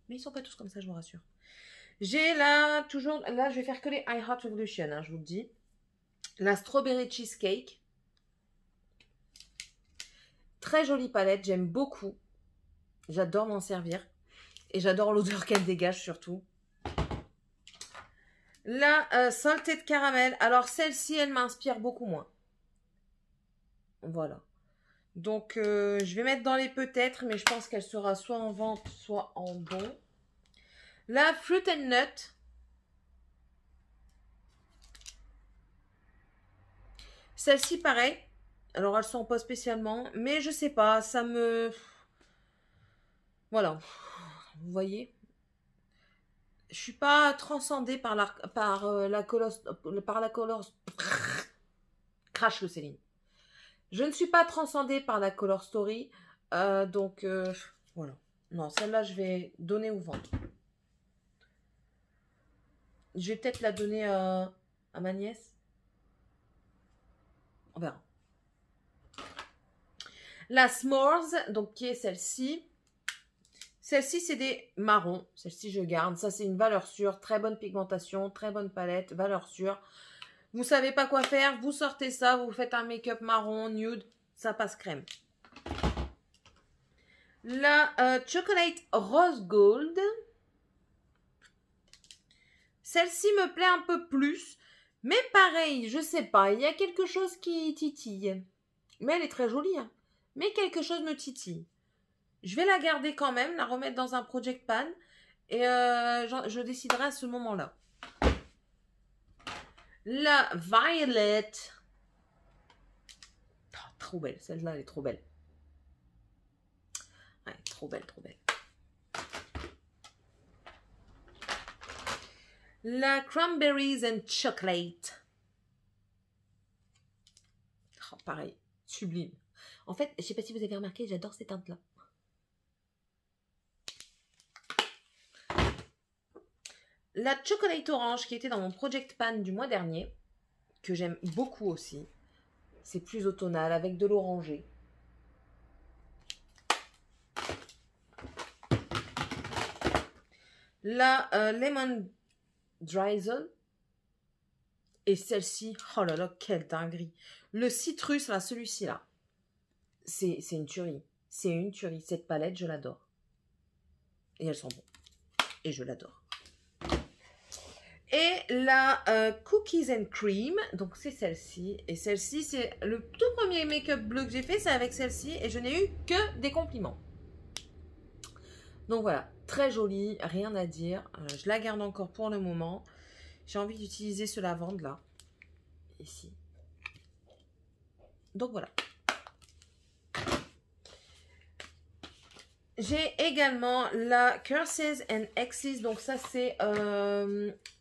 Mais ils sont pas tous comme ça, je vous rassure. J'ai là, toujours, là je vais faire que les I Heart Revolution, hein, je vous le dis. La Strawberry Cheesecake. Très jolie palette, j'aime beaucoup. J'adore m'en servir. Et j'adore l'odeur qu'elle dégage surtout. La Salted Caramel. Alors celle-ci, elle m'inspire beaucoup moins. Voilà. Donc, je vais mettre dans les peut-être, mais je pense qu'elle sera soit en vente, soit en bon. La Fruit and Nut. Celle-ci, pareil. Alors, elle sent pas spécialement, mais je sais pas, ça me... Voilà. Vous voyez? Je suis pas transcendée par la color... Crash le Céline. Je ne suis pas transcendée par la Color Story. Donc, voilà. Non, celle-là, je vais donner ou vendre. Je vais peut-être la donner à ma nièce. On verra. La S'mores, donc qui est celle-ci. Celle-ci, c'est des marrons. Celle-ci, je garde. Ça, c'est une valeur sûre. Très bonne pigmentation, très bonne palette, valeur sûre. Vous savez pas quoi faire, vous sortez ça, vous faites un make-up marron, nude, ça passe crème. La Chocolate Rose Gold. Celle-ci me plaît un peu plus. Mais pareil, je sais pas, il y a quelque chose qui titille. Mais elle est très jolie. Hein. Mais quelque chose me titille. Je vais la garder quand même, la remettre dans un project pan. Et je déciderai à ce moment-là. La Violet. Oh, trop belle, celle-là, elle est trop belle. Ouais, trop belle, trop belle. La Cranberries and Chocolate. Oh, pareil, sublime. En fait, je ne sais pas si vous avez remarqué, j'adore ces teintes-là. La Chocolate Orange qui était dans mon Project Pan du mois dernier, que j'aime beaucoup aussi. C'est plus automnal avec de l'orangé. La Lemon Drizzle. Et celle-ci, oh là là, quelle dinguerie. Le citrus, là, celui-ci, là, c'est une tuerie. C'est une tuerie. Cette palette, je l'adore. Et elles sont bonnes. Et je l'adore. Et la Cookies and Cream, donc c'est celle-ci. Et celle-ci, c'est le tout premier make-up bleu que j'ai fait, c'est avec celle-ci. Et je n'ai eu que des compliments. Donc voilà, très jolie, rien à dire. Je la garde encore pour le moment. J'ai envie d'utiliser ce lavande là. Ici. Donc voilà. J'ai également la Curses and Exes. Donc ça c'est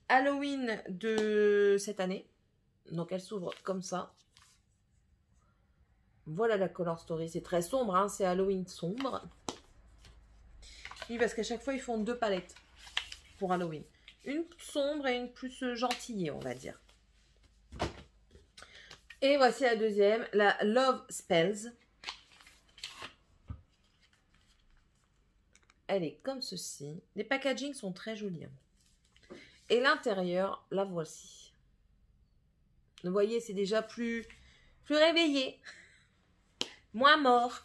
Halloween de cette année. Donc elle s'ouvre comme ça. Voilà la Color Story. C'est très sombre, hein, c'est Halloween sombre. Oui, parce qu'à chaque fois ils font 2 palettes pour Halloween. Une sombre et une plus gentille, on va dire. Et voici la deuxième, la Love Spells. Elle est comme ceci. Les packagings sont très jolis. Et l'intérieur, la voici. Vous voyez, c'est déjà plus réveillé. Moins mort.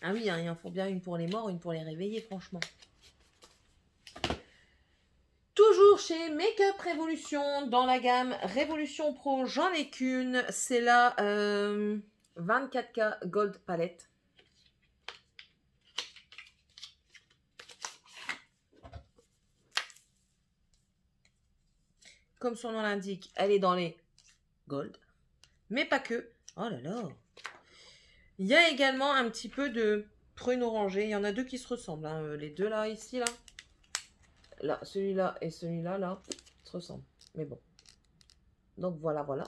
Ah oui, hein, il en faut bien une pour les morts, une pour les réveiller, franchement. Toujours chez Makeup Revolution, dans la gamme Révolution Pro, j'en ai qu'une. C'est la 24K Gold Palette. Comme son nom l'indique, elle est dans les gold. Mais pas que. Oh là là. Il y a également un petit peu de prune orangée. Il y en a deux qui se ressemblent. Hein. Les deux là, ici, là. Là, celui-là et celui-là, là, se ressemblent. Mais bon. Donc voilà, voilà.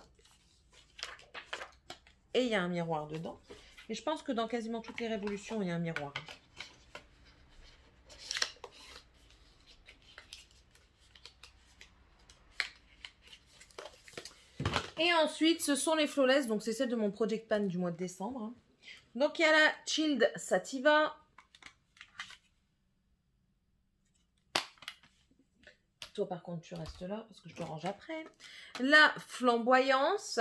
Et il y a un miroir dedans. Et je pense que dans quasiment toutes les révolutions, il y a un miroir. Et ensuite, ce sont les Flawless. Donc, c'est celle de mon Project Pan du mois de décembre. Donc, il y a la Chilled Sativa. Toi, par contre, tu restes là parce que je te range après. La Flamboyance.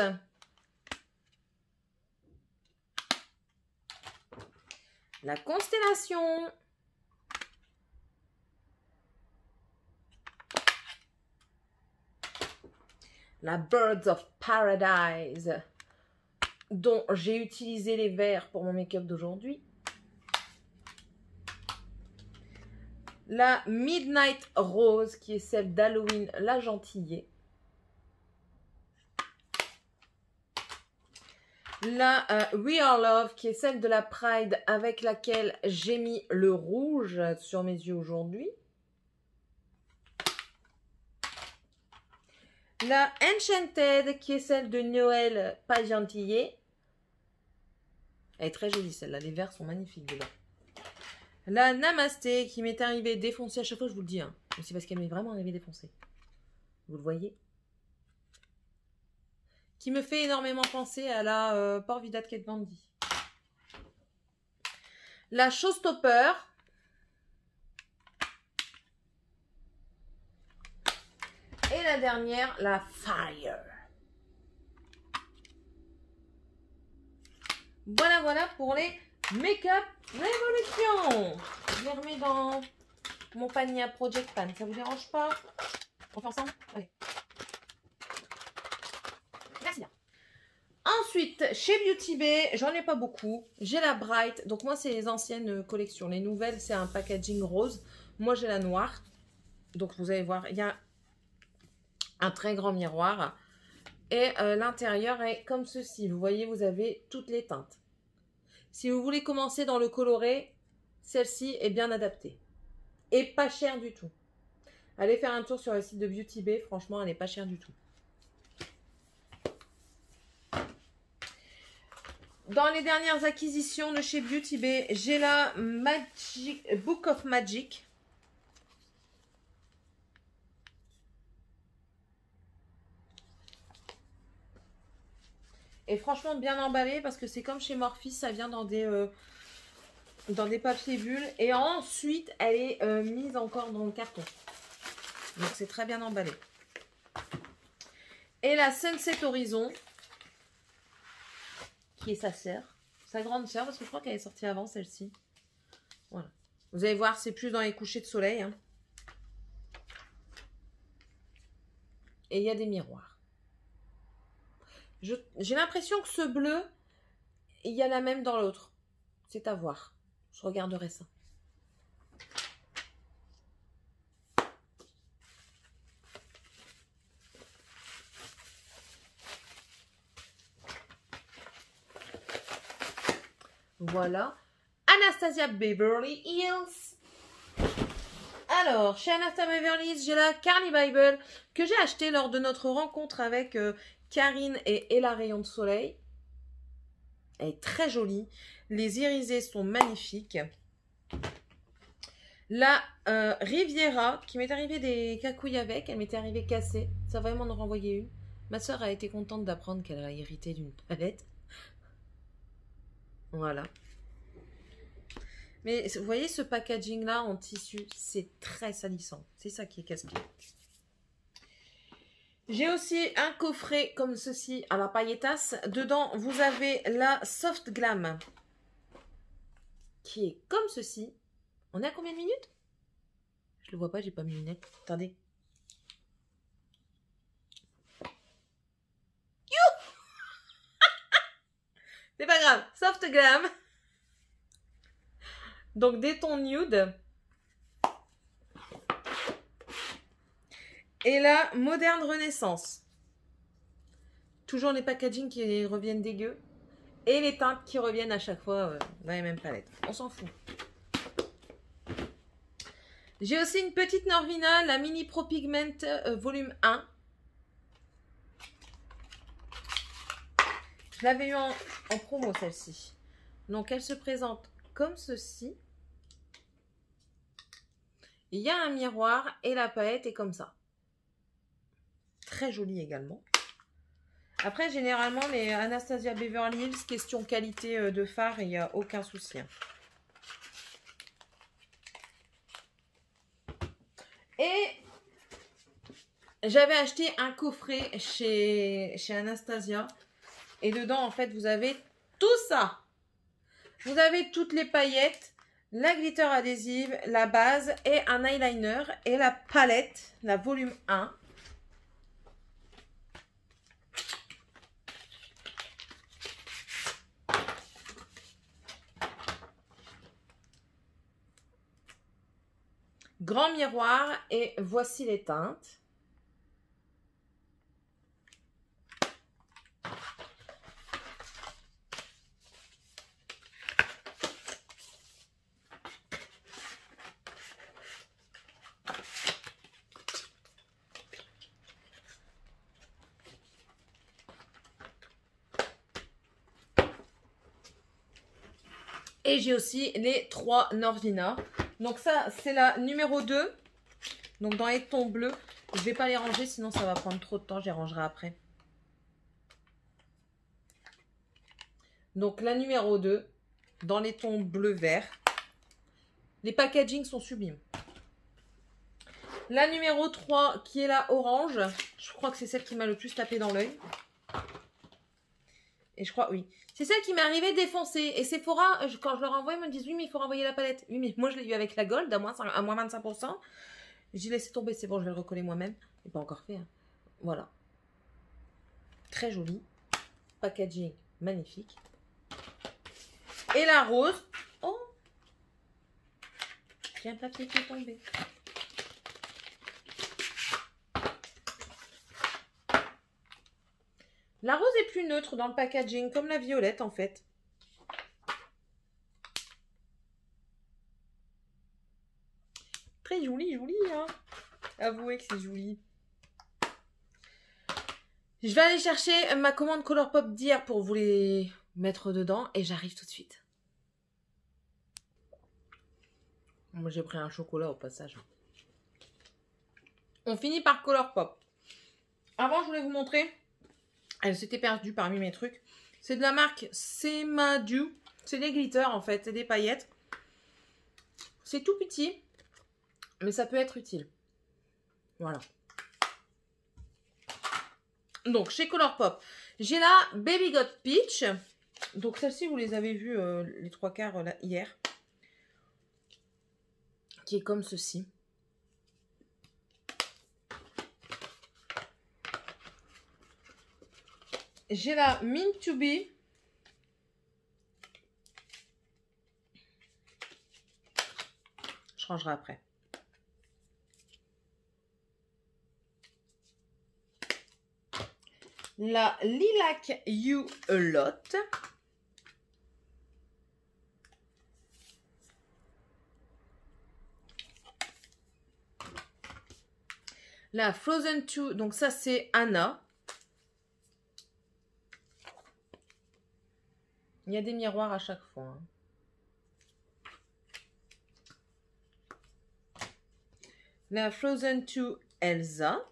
La Constellation. La Birds of Paradise, dont j'ai utilisé les verts pour mon make-up d'aujourd'hui. La Midnight Rose, qui est celle d'Halloween, la gentillée. La We Are Love, qui est celle de la Pride, avec laquelle j'ai mis le rouge sur mes yeux aujourd'hui. La Enchanted, qui est celle de Noël, pas gentillée. Elle est très jolie celle-là, les verres sont magnifiques dedans. La Namasté, qui m'est arrivée défoncée à chaque fois, je vous le dis. Hein. C'est parce qu'elle m'est vraiment arrivée défoncée. Vous le voyez? Qui me fait énormément penser à la Port Vida de Kate Von D. La Showstopper. Et la dernière, la Fire. Voilà, voilà pour les Make-up Révolution. Je les remets dans mon panier à Project Pan. Ça vous dérange pas? On fait ensemble? Oui. Merci bien. Ensuite, chez Beauty Bay, j'en ai pas beaucoup. J'ai la Bright. Donc moi, c'est les anciennes collections. Les nouvelles, c'est un packaging rose. Moi, j'ai la noire. Donc vous allez voir, il y a un très grand miroir. Et l'intérieur est comme ceci. Vous voyez, vous avez toutes les teintes. Si vous voulez commencer dans le coloré, celle-ci est bien adaptée. Et pas chère du tout. Allez faire un tour sur le site de Beauty Bay. Franchement, elle n'est pas chère du tout. Dans les dernières acquisitions de chez Beauty Bay, j'ai la Book of Magic. Et franchement bien emballé parce que c'est comme chez Morphe, ça vient dans des papiers bulles. Et ensuite, elle est mise encore dans le carton. Donc, c'est très bien emballé. Et la Sunset Horizon, qui est sa sœur. Sa grande sœur, parce que je crois qu'elle est sortie avant, celle-ci. Voilà. Vous allez voir, c'est plus dans les couchers de soleil. Hein. Et il y a des miroirs. J'ai l'impression que ce bleu, il y a la même dans l'autre. C'est à voir. Je regarderai ça. Voilà. Anastasia Beverly Hills. Alors, chez Anastasia Beverly Hills, j'ai la Carly Bible que j'ai achetée lors de notre rencontre avec Karine et Ella Rayon de Soleil. Elle est très jolie. Les irisés sont magnifiques. La Riviera, qui m'est arrivée des cacouilles avec, elle m'était arrivée cassée. Ça va vraiment en renvoyer une. Ma soeur a été contente d'apprendre qu'elle a hérité d'une palette. Voilà. Mais vous voyez ce packaging là en tissu, c'est très salissant. C'est ça qui est casse-pied. J'ai aussi un coffret comme ceci à la paillettasse. Dedans, vous avez la Soft Glam qui est comme ceci. On est à combien de minutes? Je le vois pas, j'ai pas mes lunettes. Attendez. C'est pas grave. Soft Glam. Donc des tons nude. Et la Moderne Renaissance. Toujours les packaging qui reviennent dégueux. Et les teintes qui reviennent à chaque fois dans les mêmes palettes. On s'en fout. J'ai aussi une petite Norvina, la Mini Pro Pigment volume 1. Je l'avais eu en promo celle-ci. Donc elle se présente comme ceci. Il y a un miroir et la palette est comme ça. Très jolie également. Après, généralement, les Anastasia Beverly Hills, question qualité de fard, il n'y a aucun souci. Et j'avais acheté un coffret chez Anastasia. Et dedans, en fait, vous avez tout ça. Vous avez toutes les paillettes, la glitter adhésive, la base et un eyeliner. Et la palette, la volume 1. Grand miroir et voici les teintes. Et j'ai aussi les 3 Norvina. Donc ça, c'est la numéro 2. Donc dans les tons bleus. Je ne vais pas les ranger, sinon ça va prendre trop de temps. Je les rangerai après. Donc la numéro 2. Dans les tons bleu-vert. Les packagings sont sublimes. La numéro 3 qui est la orange. Je crois que c'est celle qui m'a le plus tapé dans l'œil. Et je crois, oui. C'est celle qui m'est arrivée défoncée. Et Sephora, quand je leur envoie, ils me disent oui, mais il faut renvoyer la palette. Oui, mais moi je l'ai eu avec la Gold à moins 25%. J'ai laissé tomber, c'est bon, je vais le recoller moi-même. Je n'ai pas encore fait. Hein. Voilà. Très joli. Packaging magnifique. Et la rose. Oh, j'ai un papier qui est tombé. La rose est plus neutre dans le packaging, comme la violette en fait. Très joli, joli, hein. Avouez que c'est joli. Je vais aller chercher ma commande Colourpop d'hier pour vous les mettre dedans et j'arrive tout de suite. Moi j'ai pris un chocolat au passage. On finit par Colourpop. Avant je voulais vous montrer... Elle s'était perdue parmi mes trucs. C'est de la marque Semadu. C'est des glitters en fait. C'est des paillettes. C'est tout petit. Mais ça peut être utile. Voilà. Donc, chez Colourpop, j'ai la Baby Got Peach. Donc, celle-ci, vous les avez vues les 3/4 là, hier. Qui est comme ceci. J'ai la Mint to Be. Je rangerai après. La Lilac You A Lot. La Frozen 2, donc ça c'est Anna. Il y a des miroirs à chaque fois. Hein. La Frozen 2 Elsa.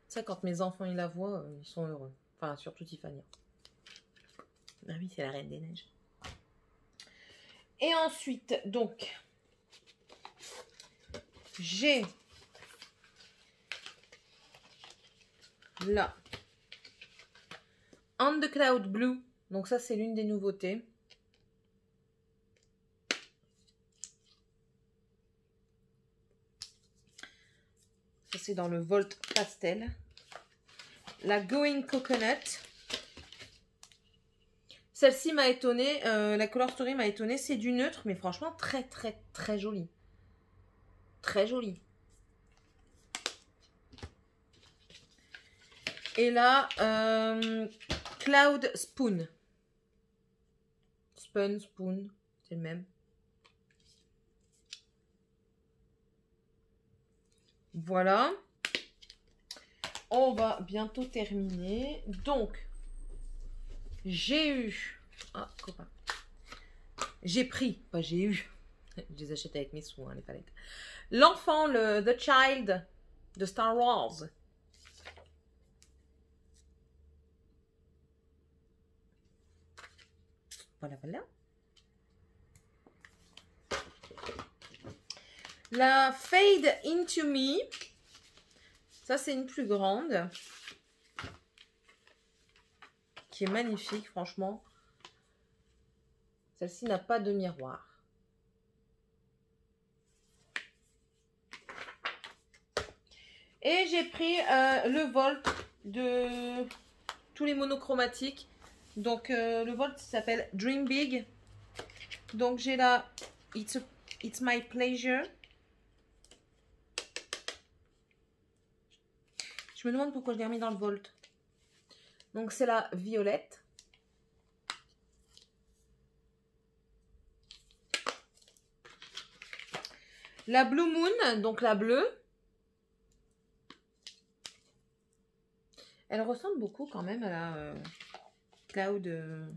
Ça, quand mes enfants ils la voient, ils sont heureux. Enfin, surtout Tiffany. Ah oui, c'est la Reine des Neiges. Et ensuite, donc, j'ai la On the Cloud Blue. Donc ça, c'est l'une des nouveautés. Ça, c'est dans le Volt Pastel. La Going Coconut. Celle-ci m'a étonnée. La Color Story m'a étonnée. C'est du neutre, mais franchement, très, très, très joli. Très joli. Et là, Cloud Spoon. Spoon, c'est le même. Voilà. On va bientôt terminer. Donc, j'ai eu... Ah, copain. J'ai pris, pas j'ai eu. Je les achète avec mes sous, hein, les palettes. L'enfant, le The Child de Star Wars. Voilà, voilà. La Fade Into Me. Ça, c'est une plus grande. Qui est magnifique, franchement. Celle-ci n'a pas de miroir. Et j'ai pris le Volt de tous les monochromatiques. Donc, le Volt s'appelle Dream Big. Donc, j'ai la It's My Pleasure. Je me demande pourquoi je l'ai remis dans le Volt. Donc, c'est la violette. La Blue Moon, donc la bleue. Elle ressemble beaucoup quand même à la Cloud.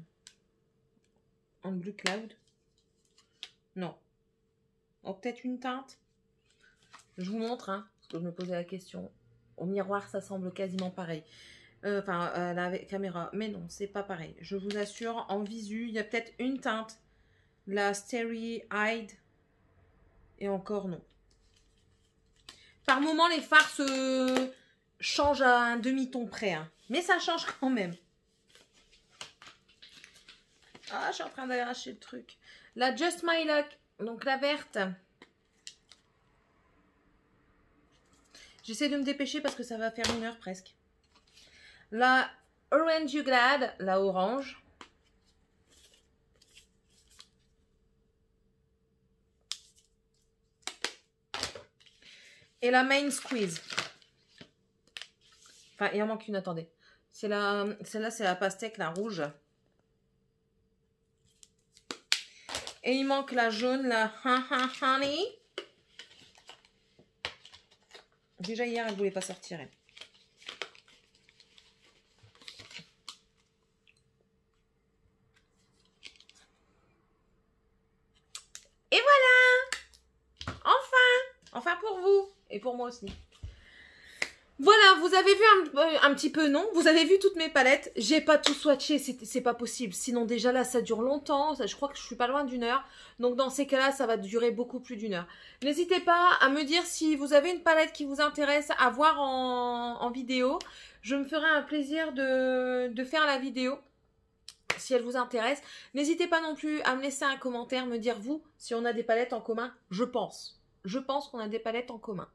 En Blue Cloud. Non. Oh, peut-être une teinte. Je vous montre, hein, parce que je me posais la question. Au miroir, ça semble quasiment pareil. Enfin, à la caméra. Mais non, c'est pas pareil. Je vous assure, en visu, il y a peut-être une teinte. La Starry Eyed. Et encore non. Par moment, les fards se changent à un demi-ton près. Hein. Mais ça change quand même. Ah, je suis en train d'arracher le truc. La Just My Luck. Donc la verte. J'essaie de me dépêcher parce que ça va faire 1 heure presque. La Orange You Glad. La orange. Et la Main Squeeze. Enfin, il en manque une, attendez. Celle-là, c'est la pastèque, la rouge. Et il manque la jaune, la Honey. Déjà hier, elle ne voulait pas sortir. Elle. Et voilà! Enfin! Enfin pour vous. Et pour moi aussi. Voilà, vous avez vu un petit peu, non? Vous avez vu toutes mes palettes. J'ai pas tout swatché, c'est pas possible. Sinon, déjà là, ça dure longtemps. Je crois que je suis pas loin d'1 heure. Donc, dans ces cas-là, ça va durer beaucoup plus d'1 heure. N'hésitez pas à me dire si vous avez une palette qui vous intéresse à voir en vidéo. Je me ferai un plaisir de faire la vidéo si elle vous intéresse. N'hésitez pas non plus à me laisser un commentaire, me dire vous, si on a des palettes en commun. Je pense qu'on a des palettes en commun.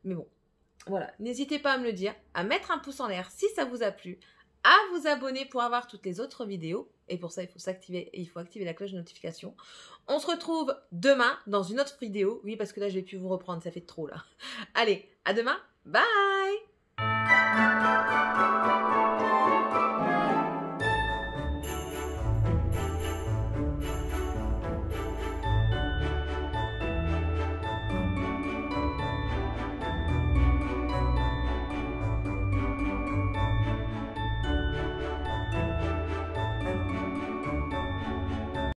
Mais bon. Voilà, n'hésitez pas à me le dire, à mettre un pouce en l'air si ça vous a plu, à vous abonner pour avoir toutes les autres vidéos. Et pour ça, il faut activer la cloche de notification. On se retrouve demain dans une autre vidéo. Oui, parce que là, je vais plus vous reprendre, ça fait trop là. Allez, à demain. Bye!